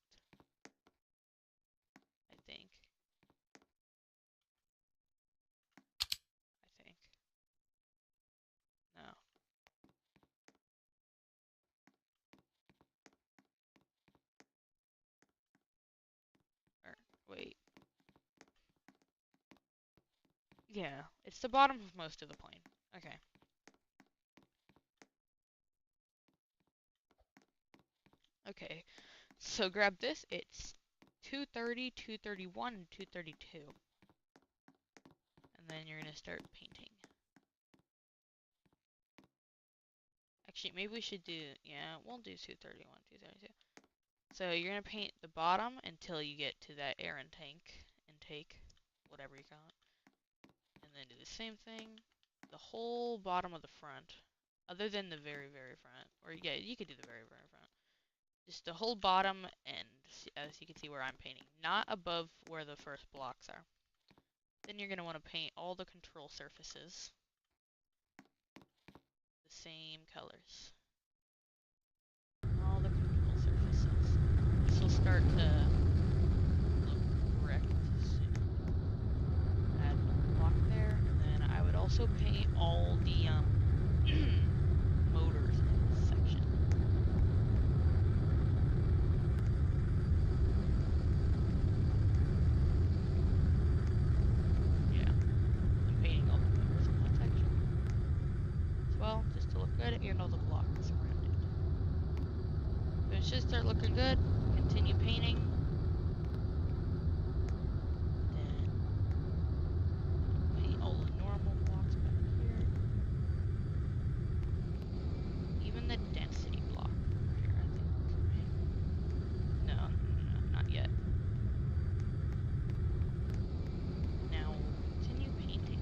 I think. No. Or, wait. Yeah, it's the bottom of most of the plane. Okay. Okay, so grab this. It's 230, 231, and 232. And then you're going to start painting. Actually, maybe we should do, yeah, we'll do 231, 232. So you're going to paint the bottom until you get to that air intake, whatever you call it. And then do the same thing, the whole bottom of the front, other than the very, very front. Or yeah, you could do the very, very front. Just the whole bottom end, as you can see where I'm painting, not above where the first blocks are. Then you're going to want to paint all the control surfaces the same colors. All the control surfaces. This will start to look correct soon. Add a block there, and then I would also paint all the motors in this section. Yeah, I'm painting all the motors in that section as well, just to look good, and all the blocks around it. So it should start looking good. Continue painting. All the normal blocks back here. Even the density block over here, I think. Right? No, not yet. Now we'll continue painting.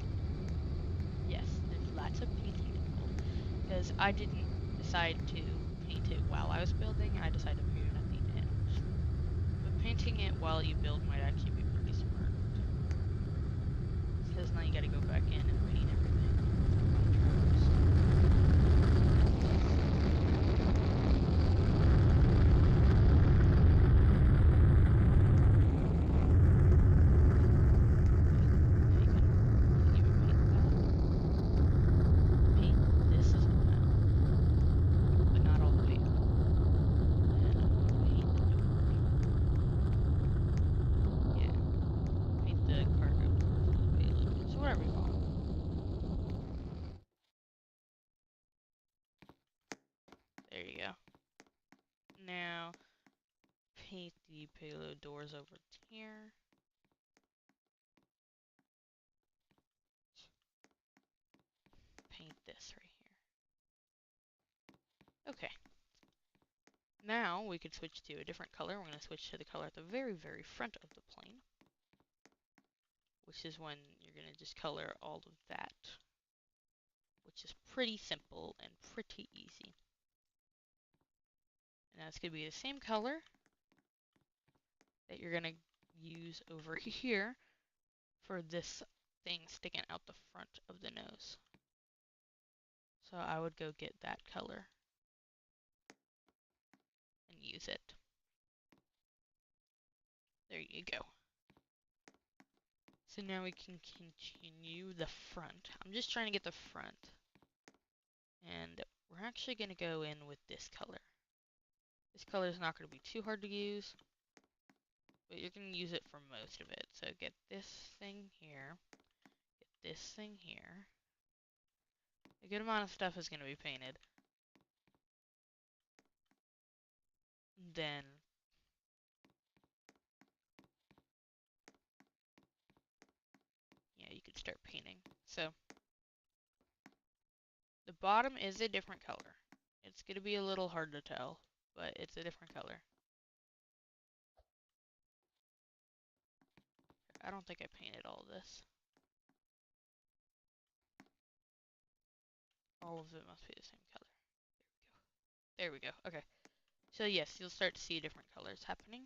Yes, there's lots of painting involved. Because I didn't decide to paint it while I was building, I decided to paint it at the end. But painting it while you build might actually be pretty smart. Because now you gotta go back in and paint everything. There you go. Now, paint the payload doors over here. Paint this right here. Okay. Now we could switch to a different color. We're going to switch to the color at the very, very front of the plane, which is when you're going to just color all of that, which is pretty simple and pretty easy. And that's going to be the same color that you're going to use over here for this thing sticking out the front of the nose. So I would go get that color and use it. There you go. So now we can continue the front. I'm just trying to get the front. And we're actually going to go in with this color. This color is not going to be too hard to use, but you're going to use it for most of it. So get this thing here, get this thing here. A good amount of stuff is going to be painted. Then yeah, you could start painting. So the bottom is a different color. It's going to be a little hard to tell, but it's a different color. I don't think I painted all of this. All of it must be the same color. There we go. Okay. So yes, you'll start to see different colors happening.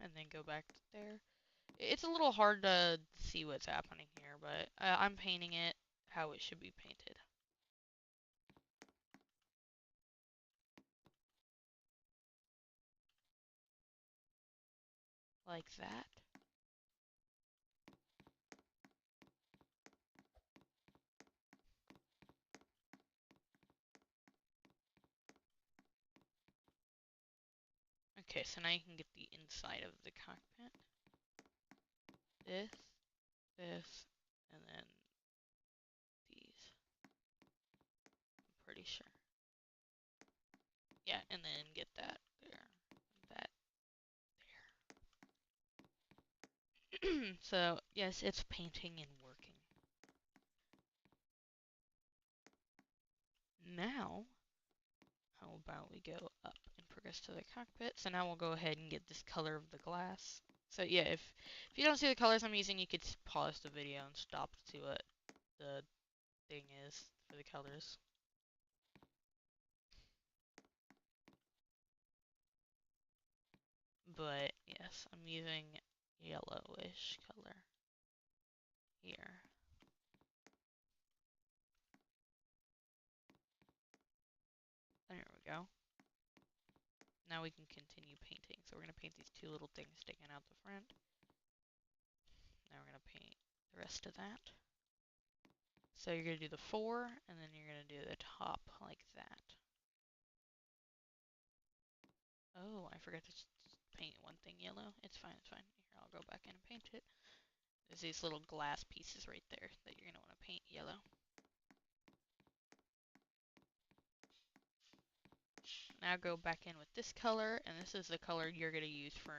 And then go back to there. It's a little hard to see what's happening here, but I'm painting it how it should be painted. Like that. Okay, so now you can get the inside of the cockpit. This, this, and then these. I'm pretty sure. Yeah, and then get that there, that there. So, yes, it's painting and working. Now, how about we go up and progress to the cockpit? So now we'll go ahead and get this color of the glass. So yeah, if you don't see the colors I'm using, you could pause the video and stop to see what the thing is for the colors. But yes, I'm using yellowish color here. There we go. Now we can continue painting. So we're going to paint these two little things sticking out the front. Now we're going to paint the rest of that. So you're going to do the 4, and then you're going to do the top like that. Oh, I forgot to paint one thing yellow. It's fine, it's fine. Here, I'll go back in and paint it. There's these little glass pieces right there that you're going to want to paint yellow. Now go back in with this color, and this is the color you're going to use for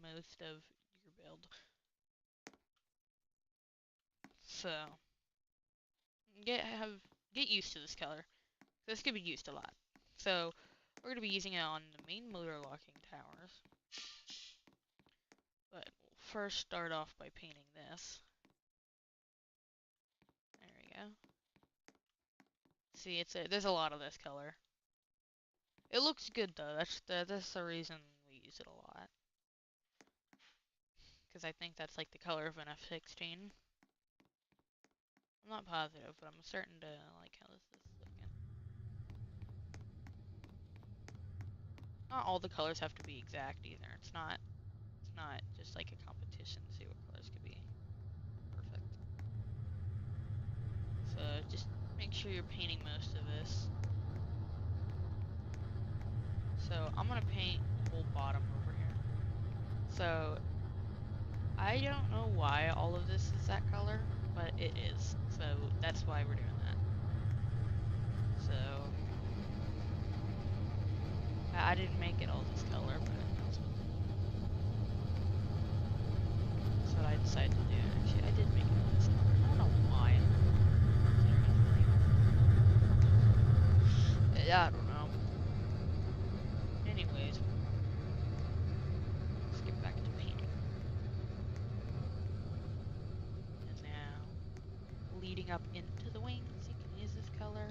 most of your build. So, get used to this color. This could be used a lot. So, we're going to be using it on the main motor locking towers. But we'll first start off by painting this. There we go. See, there's a lot of this color. It looks good though. That's the reason we use it a lot. Because I think that's like the color of an F-16. I'm not positive, but I'm certain to like how this is looking. Not all the colors have to be exact either. It's not just like a competition to see what colors could be perfect. So just make sure you're painting most of this. So I'm gonna paint the whole bottom over here. So I don't know why all of this is that color, but it is. So that's why we're doing that. So I didn't make it all this color, but that's what I decided to do. Actually, I did make it all this color. I don't know why. Yeah, I don't know. Anyways, let's get back to painting. And now, leading up into the wings, you can use this color.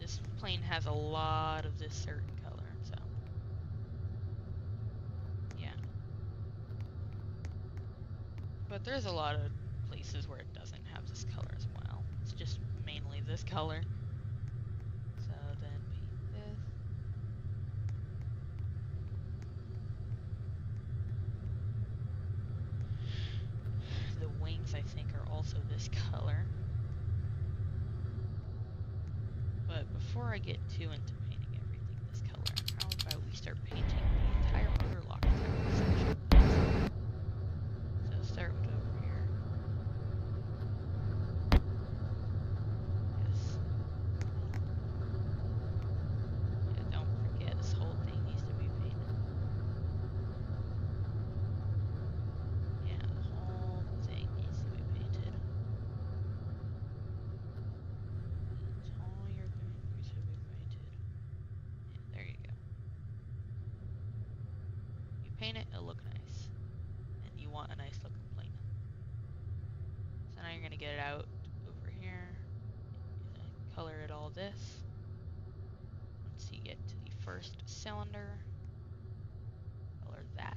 This plane has a lot of this certain color. But there's a lot of places where it doesn't have this color as well. It's just mainly this color. So then paint this. The wings, I think, are also this color. But before I get too into painting everything this color, how about we start painting the entire motor lock section? So start with over here. Yes. Yeah, don't forget this whole thing needs to be painted. Yeah, the whole thing needs to be painted. All your thing needs to be painted. Yeah, there you go. You paint it, it'll look nice. And you want a nice looking plane. So now you're gonna get it out over here. Color it all this. Once you get to the first cylinder, color that.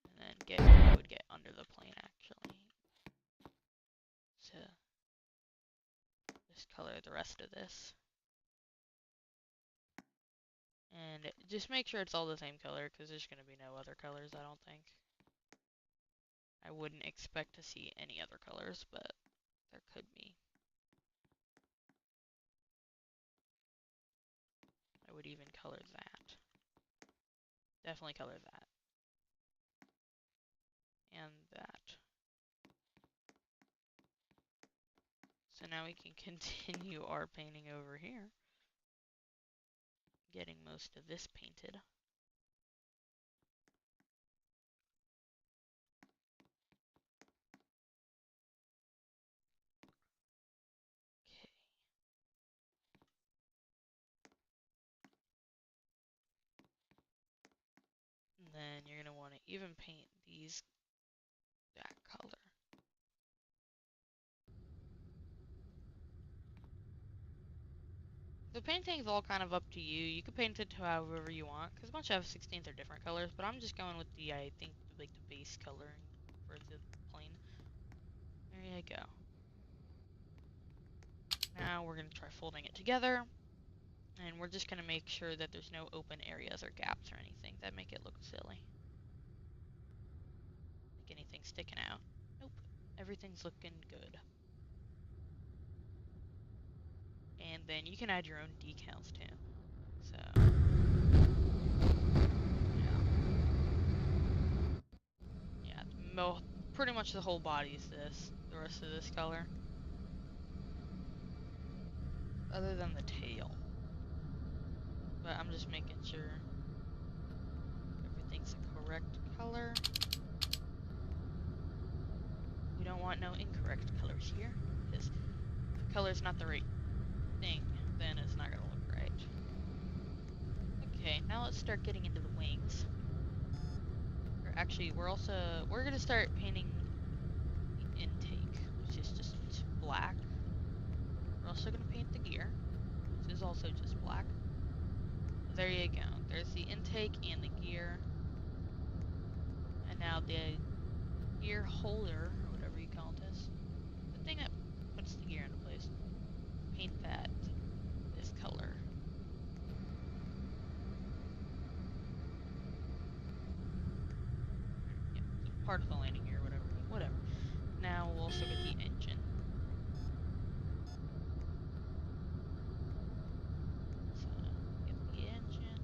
And then get what I would get under the plane actually. So just color the rest of this. And just make sure it's all the same color, because there's going to be no other colors, I don't think. I wouldn't expect to see any other colors, but there could be. I would even color that. Definitely color that. And that. So now we can continue our painting over here. Getting most of this painted. Okay. And then you're going to want to even paint these that color. The painting is all kind of up to you. You can paint it to however you want, because a bunch of F-16s are different colors, but I'm just going with the, I think, like the base coloring for the plane. There you go. Now we're going to try folding it together, and we're just going to make sure that there's no open areas or gaps or anything that make it look silly. Like anything sticking out. Nope. Everything's looking good. And then you can add your own decals too. So, yeah, pretty much the whole body is this. The rest of this color. Other than the tail. But I'm just making sure everything's the correct color. We don't want no incorrect colors here, because if the color's not the right thing, then it's not gonna look right. Okay, now let's start getting into the wings. Or actually, we're gonna start painting the intake, which is just black. We're also gonna paint the gear, which is also just black. There you go. There's the intake and the gear. And now the gear holder, or whatever you call this, the thing that puts the gear into place. Paint that this color. Yep, so part of the landing gear, whatever. Now we'll also get the engine. So get the engine.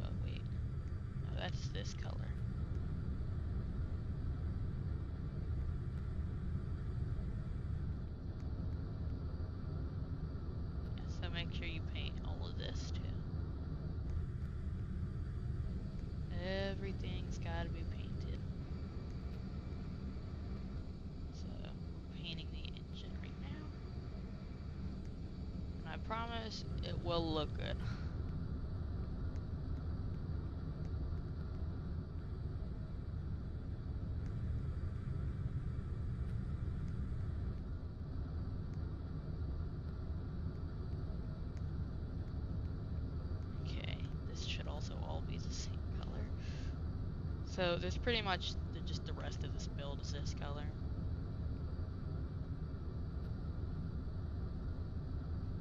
Oh wait, no, that's this color. So make sure you paint all of this too. Everything's gotta be painted. So we're painting the engine right now. And I promise it will look good. So there's pretty much just the rest of this build is this color.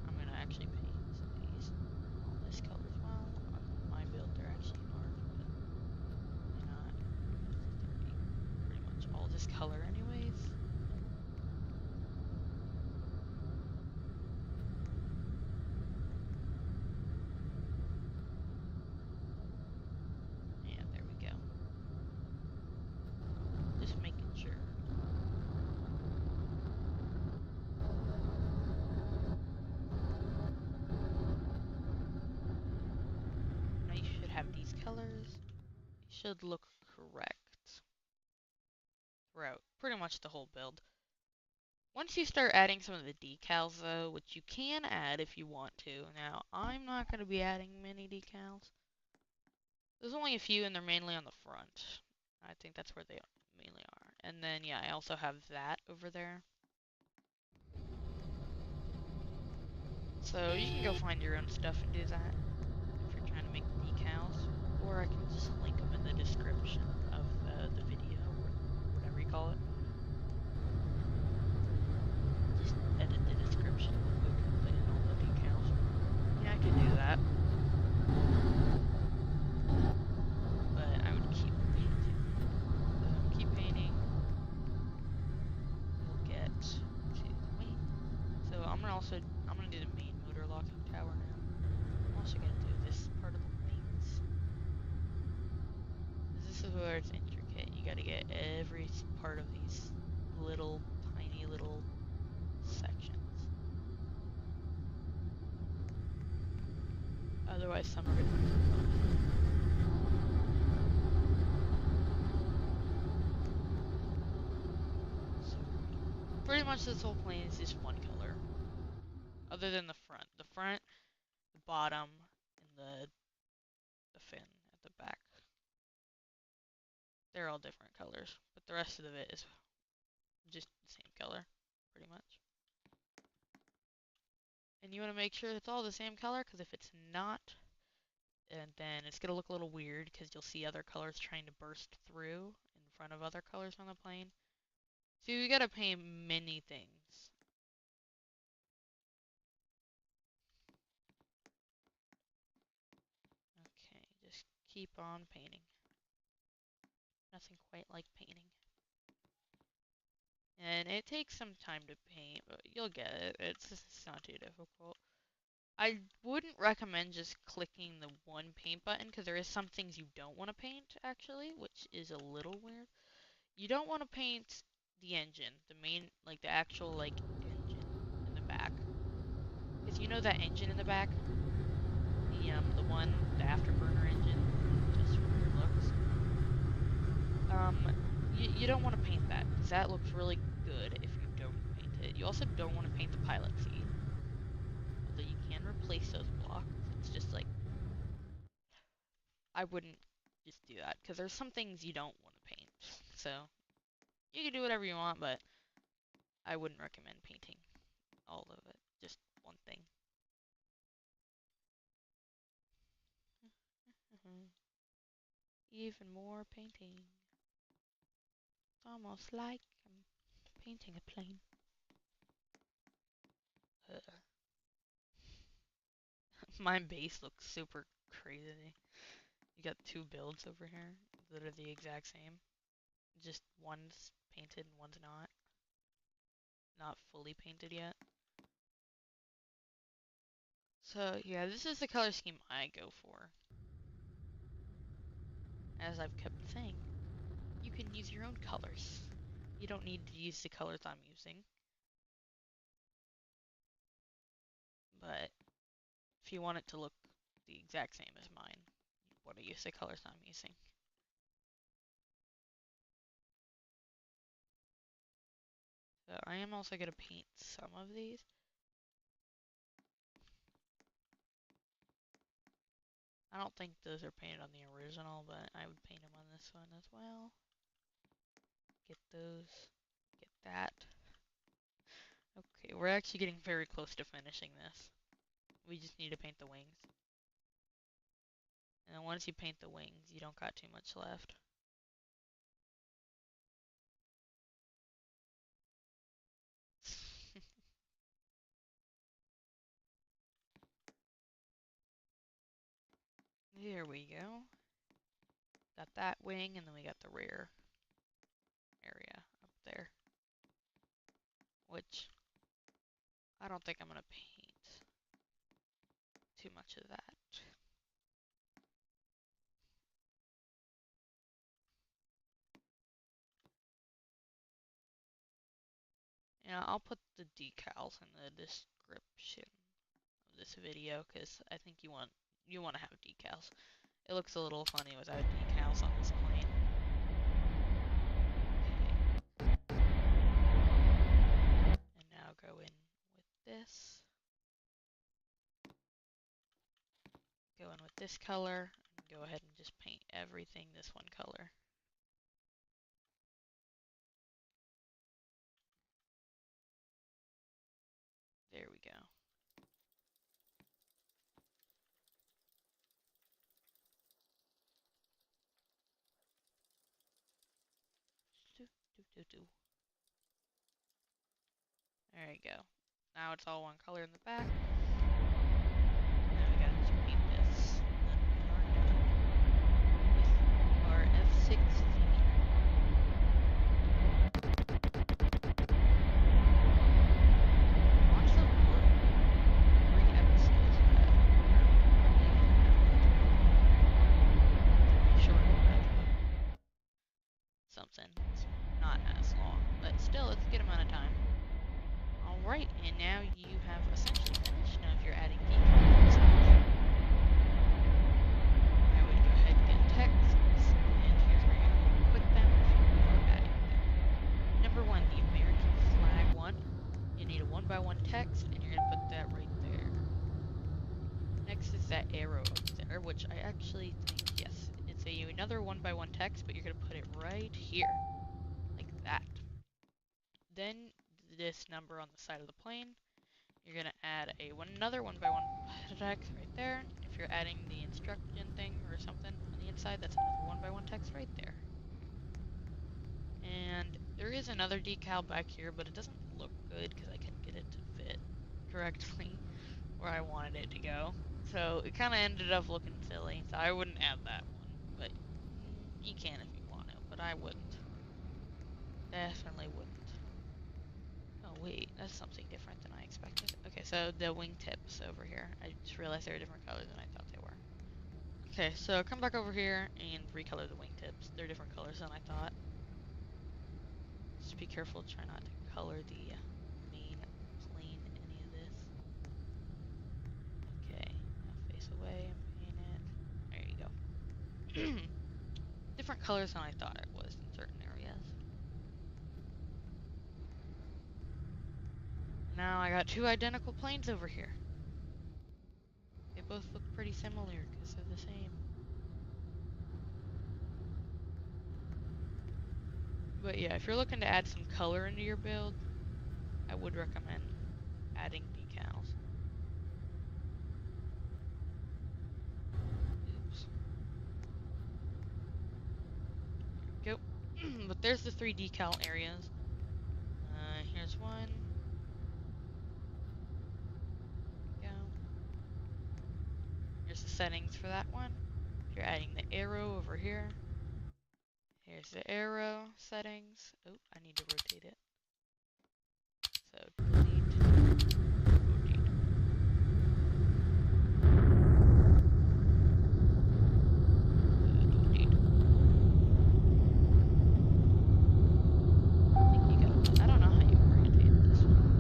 I'm gonna actually paint these all this color as well. On my build they're actually orange, but why not? They're pretty much all this color anyways. Yeah, there we go. Just making sure. Now you should have these colors. It should look correct throughout pretty much the whole build. Once you start adding some of the decals though, which you can add if you want to. Now, I'm not going to be adding many decals. There's only a few and they're mainly on the front. I think that's where they mainly are. And then, yeah, I also have that over there. So you can go find your own stuff and do that if you're trying to make decals. Or I can just link them in the description of the video, or whatever you call it. Just edit the description and we can put in all the decals. Yeah, I can do that. But I would keep painting. Keep painting. We'll get to the wing. So I'm gonna do the main motor locking tower now. I'm also gonna do this part of the wings. This is where it's intricate. You gotta get every part of these little, tiny little sections. Otherwise, some are gonna be too close. So, pretty much this whole plane is just one color. Other than the front. The front, the bottom, and the fin at the back. They're all different colors, but the rest of it is just the same color, pretty much. And you want to make sure it's all the same color, because if it's not, and then it's going to look a little weird, because you'll see other colors trying to burst through in front of other colors on the plane. So you got to paint many things. Okay, just keep on painting. Nothing quite like painting. And it takes some time to paint, but you'll get it. It's not too difficult. I wouldn't recommend just clicking the one paint button, because there is some things you don't want to paint, actually, which is a little weird. You don't want to paint the engine, the main, like the actual, like, engine in the back. Because you know that engine in the back? The one, the afterburner engine, just for your looks. You don't want to paint that, because that looks really good if you don't paint it. You also don't want to paint the pilot seat. Although you can replace those blocks. It's just like, I wouldn't just do that, because there's some things you don't want to paint. So, you can do whatever you want, but I wouldn't recommend painting all of it. Just one thing. Even more painting. It's almost like I'm painting a plane. My base looks super crazy. You got two builds over here that are the exact same. Just one's painted and one's not. Not fully painted yet. So yeah, this is the color scheme I go for. As I've kept saying, you can use your own colors. You don't need to use the colors I'm using. But if you want it to look the exact same as mine, you want to use the colors I'm using. So I am also going to paint some of these. I don't think those are painted on the original, but I would paint them on this one as well. Get those. Get that. Okay, we're actually getting very close to finishing this. We just need to paint the wings. And once you paint the wings, you don't got too much left. There we go. Got that wing, and then we got the rear area up there. Which, I don't think I'm going to paint too much of that. Yeah, I'll put the decals in the description of this video, because I think you want to have decals. It looks a little funny without decals on this plane. Okay. And now go in with this. Go in with this color, and go ahead and just paint everything this one color. There we go. There you go. Now it's all one color in the back. Now we gotta just paint this, and then we are done with our F-16. Watch the 3 episodes something. It's not as long, but still, it's a good amount of time. Alright, and now you have essentially finished. Now, if you're adding decals, I would go ahead and get texts, and here's where you're going to put them if you are adding them. Number 1, the American flag one. You need a 1x1 text, and you're going to put that right there. Next is that arrow up there, which I actually think, yes, it's another 1x1 text, but you're going to put it right here, like that. Then this number on the side of the plane, you're going to add another 1x1 text right there. If you're adding the instruction thing or something on the inside, that's another 1x1 text right there. And there is another decal back here, but it doesn't look good because I couldn't get it to fit correctly where I wanted it to go. So it kind of ended up looking silly, so I wouldn't add that one. But you can if you want to, but I wouldn't. Definitely wouldn't. Oh wait, that's something different than I expected. Okay, so the wingtips over here. I just realized they were different colors than I thought they were. Okay, so come back over here and recolor the wingtips. They're different colors than I thought. Just be careful, try not to color the main plane in any of this. Okay, now face away and paint it. There you go. Different colors than I thought it was in certain areas. Now I got 2 identical planes over here. They both look pretty similar because they're the same. But yeah, if you're looking to add some color into your build, I would recommend adding decals. Oops. There we go. But there's the 3 decal areas. Here's one. Go. Here's the settings for that one. If you're adding the arrow over here. Here's the arrow settings. Oh, I need to rotate it. So delete, rotate. I don't know how you orientate this one.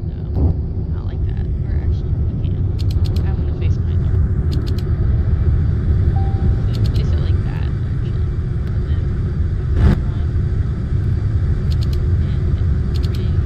No, not like that. Or actually, you can. I'm gonna face my arm. So place it like that, actually. And then that one. And 3.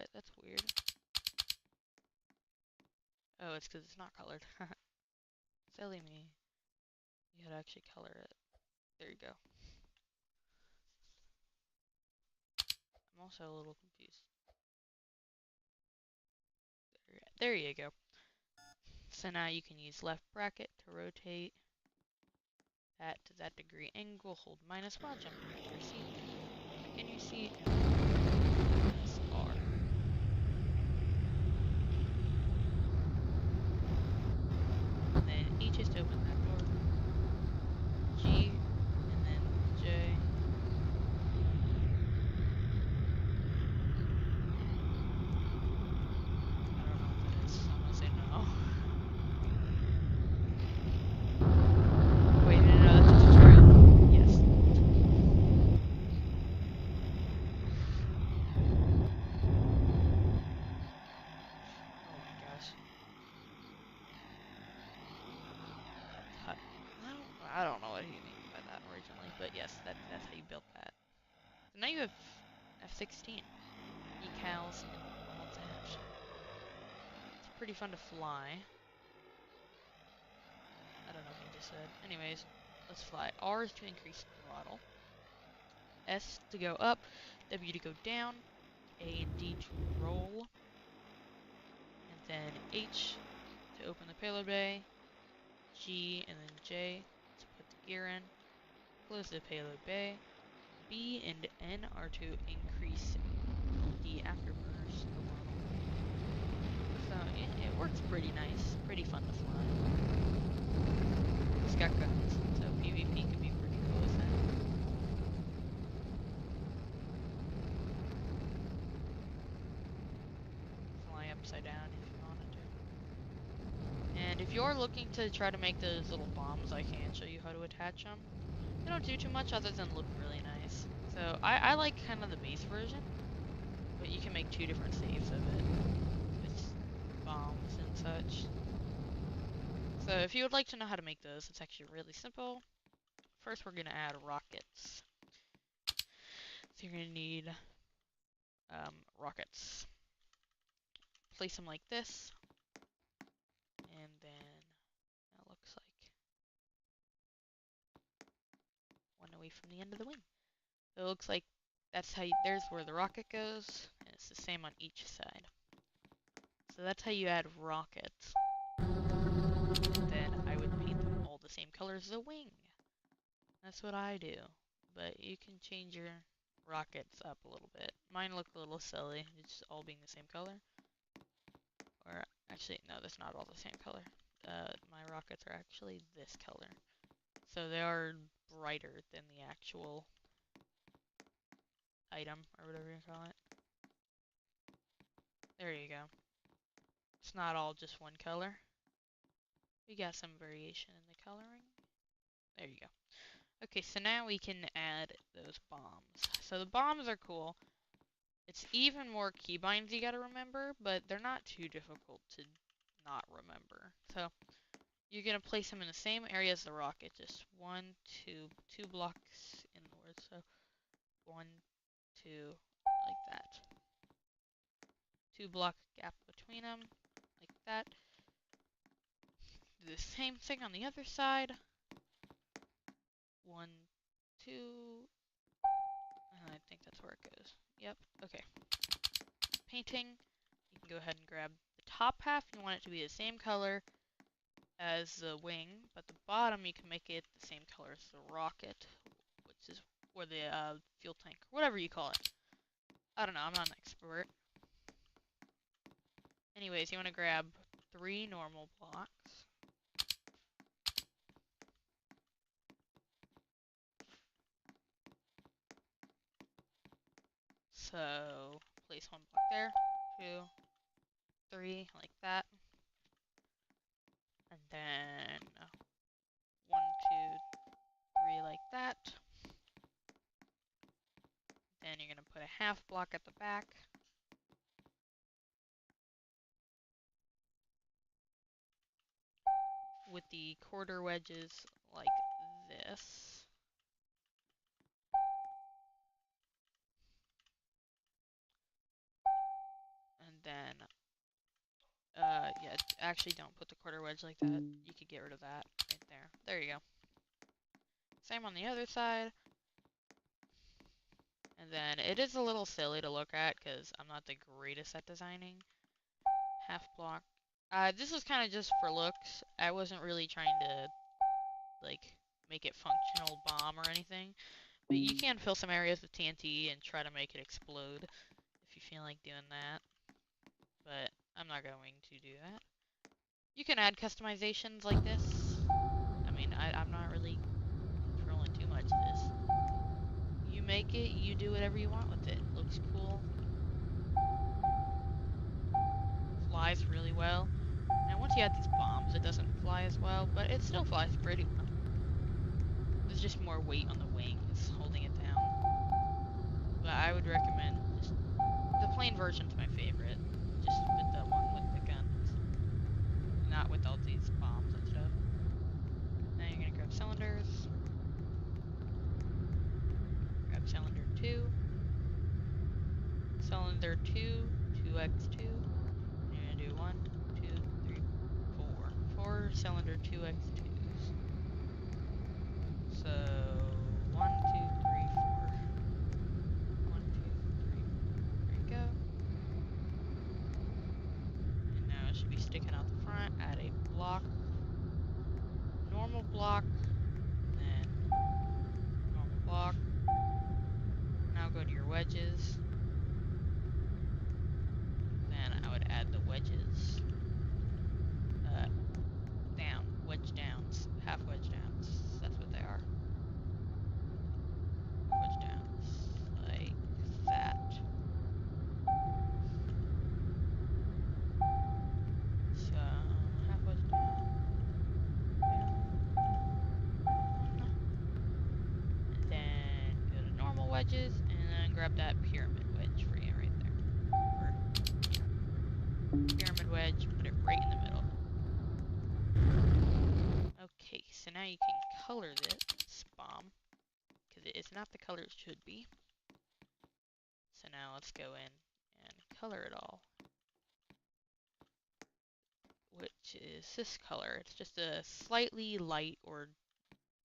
it. That's weird. Oh, it's because it's not colored. Silly me. You gotta actually color it. There you go. I'm also a little confused. There you go. So now you can use left bracket to rotate that to that degree angle, hold minus while jumping into your seat. Back in your seat, press R. And then H is to open that door. G, and then J. I don't know what that is. I'm gonna say no. Wait, no, that's a tutorial. Yes. Oh my gosh. I don't know what he means by that originally, but yes, that's how you built that. So now you have F-16 decals and normal dash. It's pretty fun to fly. I don't know what he just said. Anyways, let's fly. R is to increase throttle. S to go up. W to go down. A and D to roll. And then H to open the payload bay. G and then J to put the gear in. Close the payload bay. B and N are to increase the afterburners throttle. So it works pretty nice. Pretty fun to fly. It's got guns, so PvP could be pretty cool with that. Fly upside down if you wanted to. And if you're looking to try to make those little bombs, I can show you how to attach them. They don't do too much other than look really nice. So I like kind of the base version, but you can make 2 different saves of it with bombs and such. So if you would like to know how to make those, it's actually really simple. First we're going to add rockets. So you're going to need rockets. Place them like this, and then it looks like one away from the end of the wing. So it looks like that's how there's where the rocket goes, and it's the same on each side. So that's how you add rockets. And then I would paint them all the same color as the wing. That's what I do. But you can change your rockets up a little bit. Mine look a little silly, it's all being the same color. Or actually, no, that's not all the same color. My rockets are actually this color. So they are brighter than the actual item, or whatever you call it. There you go. It's not all just one color. We got some variation in the coloring. There you go. Okay, so now we can add those bombs. So the bombs are cool. It's even more keybinds you gotta remember, but they're not too difficult to not remember. So you're gonna place them in the same area as the rocket, just 1, 2 blocks inward. So 1, 2, like that. 2 block gap between them, like that. Do the same thing on the other side. 1, 2, and I think that's where it goes. Yep, okay. Painting, you can go ahead and grab the top half. You want it to be the same color as the wing, but the bottom you can make it the same color as the rocket, which is or the fuel tank, or whatever you call it. I don't know, I'm not an expert. Anyways, you want to grab 3 normal blocks. So place 1 block there, 2, 3, like that. And then 1, 2, 3, like that. Then you're going to put a half block at the back. With the quarter wedges like this. Actually, don't put the quarter wedge like that. You could get rid of that right there. There you go. Same on the other side. And then it is a little silly to look at because I'm not the greatest at designing half block. This was kind of just for looks. I wasn't really trying to like make it functional bomb or anything. But you can fill some areas with TNT and try to make it explode if you feel like doing that. But I'm not going to do that. You can add customizations like this. I mean, I'm not really controlling too much of this. You make it, you do whatever you want with it. Looks cool. Flies really well. Now once you add these bombs, it doesn't fly as well, but it still flies pretty well. There's just more weight on the wings holding it down. But I would recommend just the plain version's my favorite. Just with the one with the guns. Not with all these bombs and stuff. Now you're gonna grab cylinders. Grab cylinder 2. Cylinder 2, 2x2. You're gonna do 1, 2, 3, 4. 4 cylinder 2x2s. So 1, 2, 3, 4. 1, 2, 3, 4. There you go. And now it should be sticking out the front. Add a block. Normal block. And then normal block. Now go to your wedges. Then I would add the wedges. Down. Wedge downs. Half wedge downs. That's what they are. Wedge downs. Like that. So, half wedge down. Down. And then go to normal wedges. And then grab that pyramid wedge for you right there. Or, yeah. Pyramid wedge. Put it right in the middle. Okay, so now you can color this bomb. Because it is not the color it should be. So now let's go in and color it all. Which is this color. It's just a slightly light or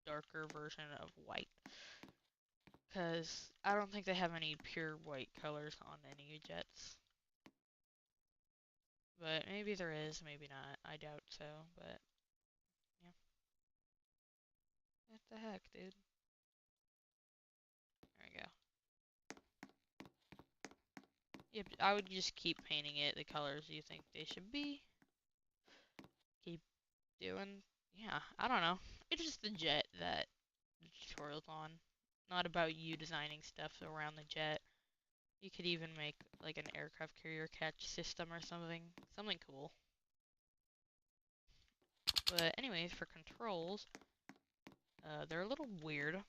darker version of white. Because I don't think they have any pure white colors on any jets. But maybe there is, maybe not. I doubt so, but yeah. What the heck, dude? There we go. Yep, I would just keep painting it the colors you think they should be. Keep doing, yeah, I don't know. It's just the jet that the tutorial's on. Not about you designing stuff around the jet. You could even make like an aircraft carrier catch system or something. Something cool. But anyways, for controls, they're a little weird.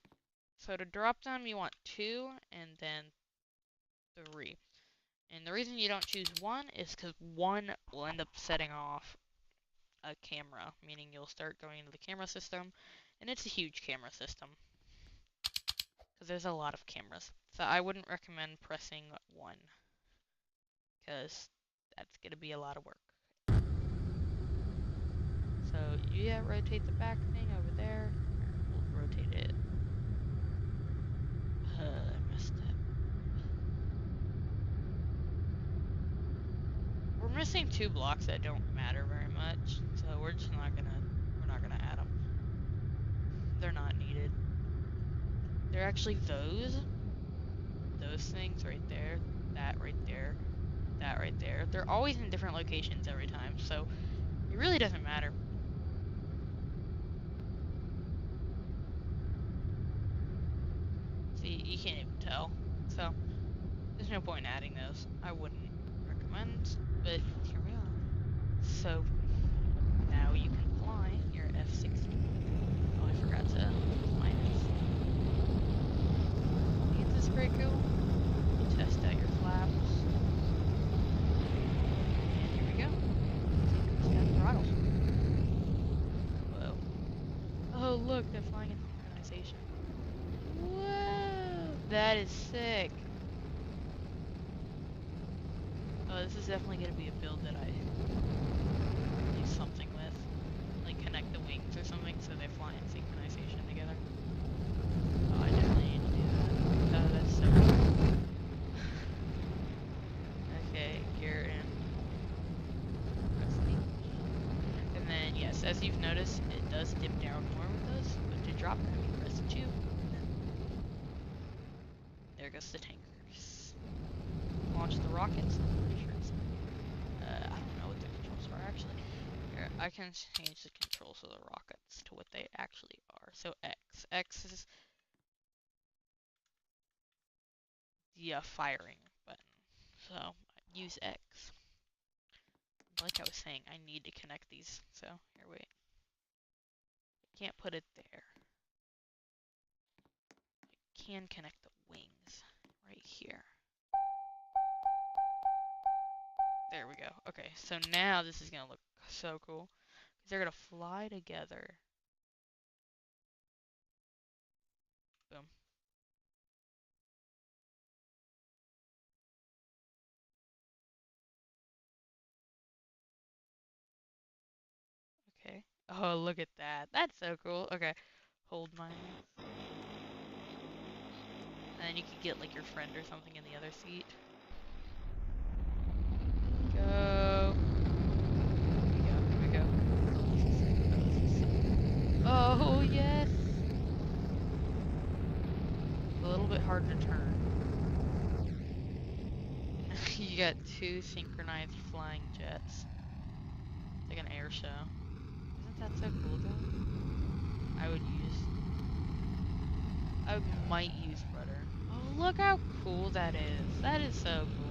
So to drop them, you want 2 and then 3. And the reason you don't choose 1 is because 1 will end up setting off a camera, meaning you'll start going into the camera system, and it's a huge camera system. Because there's a lot of cameras. So I wouldn't recommend pressing 1. Because that's going to be a lot of work. So, yeah, rotate the back thing over there. We'll rotate it. I messed up. We're missing 2 blocks that don't matter very much. So we're just not gonna add them. They're not needed. They're actually those things right there, that right there, that right there. They're always in different locations every time, so it really doesn't matter. See, you can't even tell. So, there's no point in adding those. I wouldn't recommend, but here we are. So, now you can fly your F-16. Oh, I forgot to minus. Ain't this pretty cool? Test out your flaps. And here we go. Just got throttle. Whoa. Oh, look, they're flying in synchronization. Whoa, that is sick. Oh, this is definitely going to be a build that I really Yes, as you've noticed, it does dip down more with this, but to drop down, you press 2, and then there goes the tankers. Launch the rockets. I'm pretty sure it's, I don't know what the controls are actually. Here, I can change the controls of the rockets to what they actually are. So X. X is the firing button. So use X. Like I was saying, I need to connect these. So here, wait. I can't put it there. I can connect the wings right here. There we go. Okay, so now this is gonna look so cool. Because they're gonna fly together. Boom. Okay. Oh, look at that. That's so cool. Okay. Hold mine. And then you could get like your friend or something in the other seat. Go. Here we go. Here we go. Oh, yes. A little bit hard to turn. You got 2 synchronized flying jets. It's like an air show. Isn't that so cool though? I might use rudder. Oh, look how cool that is. That is so cool.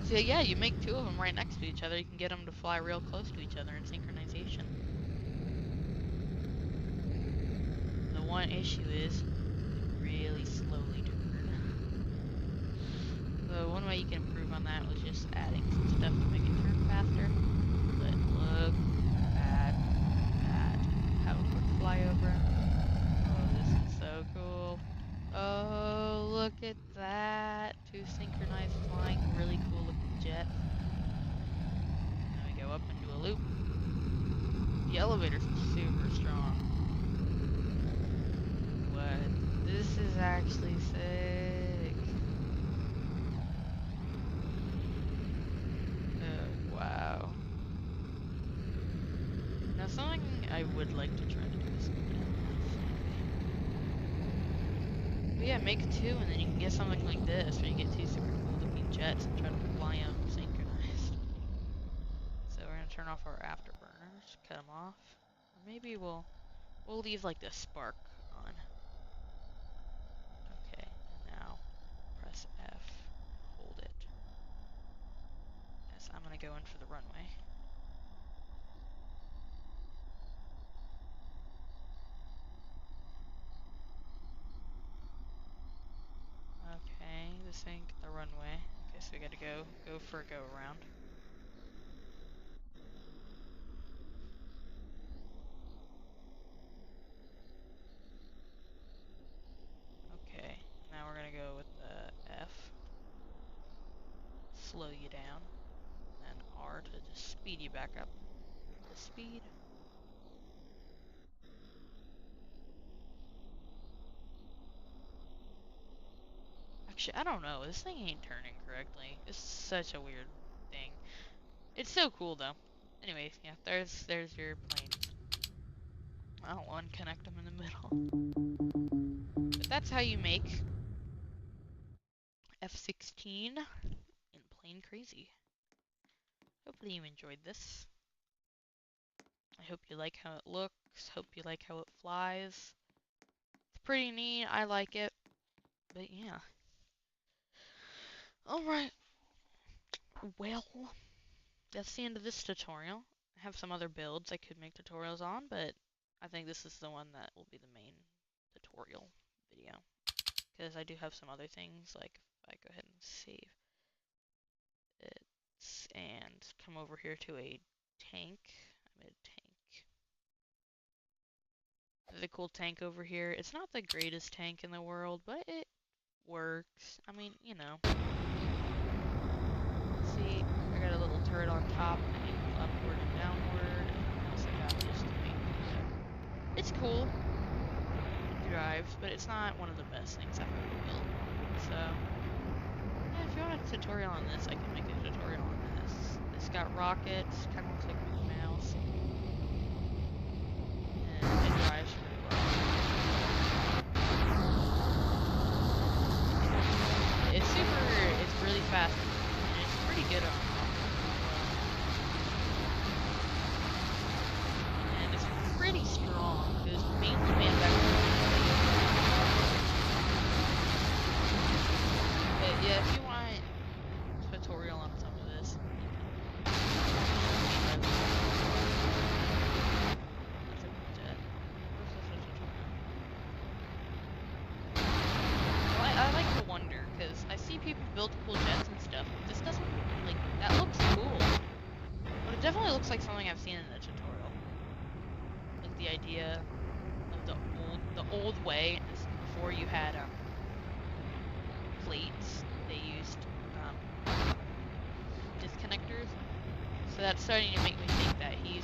So yeah, you make 2 of them right next to each other. You can get them to fly real close to each other in synchronization. The one issue is really slowly turn. So one way you can improve on that was just adding some stuff to make it turn faster. But look at that. Have a quick flyover. Oh, this is so cool. Oh, look at that. 2 synchronized flying, really cool looking jets. Now we go up into a loop. The elevator's super strong. What? This is actually sick. Oh, wow. Now something I would like to try to do is but yeah, make 2 and then you can get something like this where you get 2 super cool looking jets and try to fly them synchronized. So we're gonna turn off our afterburners, cut them off. Or maybe we'll leave like the spark on. Okay, and now press F, hold it. Yes, I'm gonna go in for the runway. Okay, this ain't the runway. Okay, so we gotta go for a go around. Okay, now we're gonna go with the F. Slow you down. And R to just speed you back up to speed. Actually, I don't know. This thing ain't turning correctly. It's such a weird thing. It's so cool though. Anyways, yeah, there's your planes. I don't want to connect them in the middle. But that's how you make F-16 in Plane Crazy. Hopefully you enjoyed this. I hope you like how it looks. Hope you like how it flies. It's pretty neat. I like it. But yeah. Alright. Well, that's the end of this tutorial. I have some other builds I could make tutorials on, but I think this is the one that will be the main tutorial video. Because I do have some other things, like if I go ahead and save it and come over here to a tank. I made a tank. There's a cool tank over here. It's not the greatest tank in the world, but it works. I mean, you know. See, I got a little turret on top, and it goes upward and downward. And also got just it's cool. It drives, but it's not one of the best things I've ever built. So, yeah, if you want a tutorial on this, I can make a tutorial on this got rockets, kind of looks like Mickey Mouse. And it drives pretty well. It's really fast. And it's pretty good on and it's pretty strong. It was mainly manufactured. But yeah, if you want a tutorial on some of this, I like to wonder, because I see people build cool jets and stuff. This doesn't, like, that looks cool. But it definitely looks like something I've seen in the tutorial. Like the idea of the old way, before you had, plates, they used, disconnectors. So that's starting to make me think that he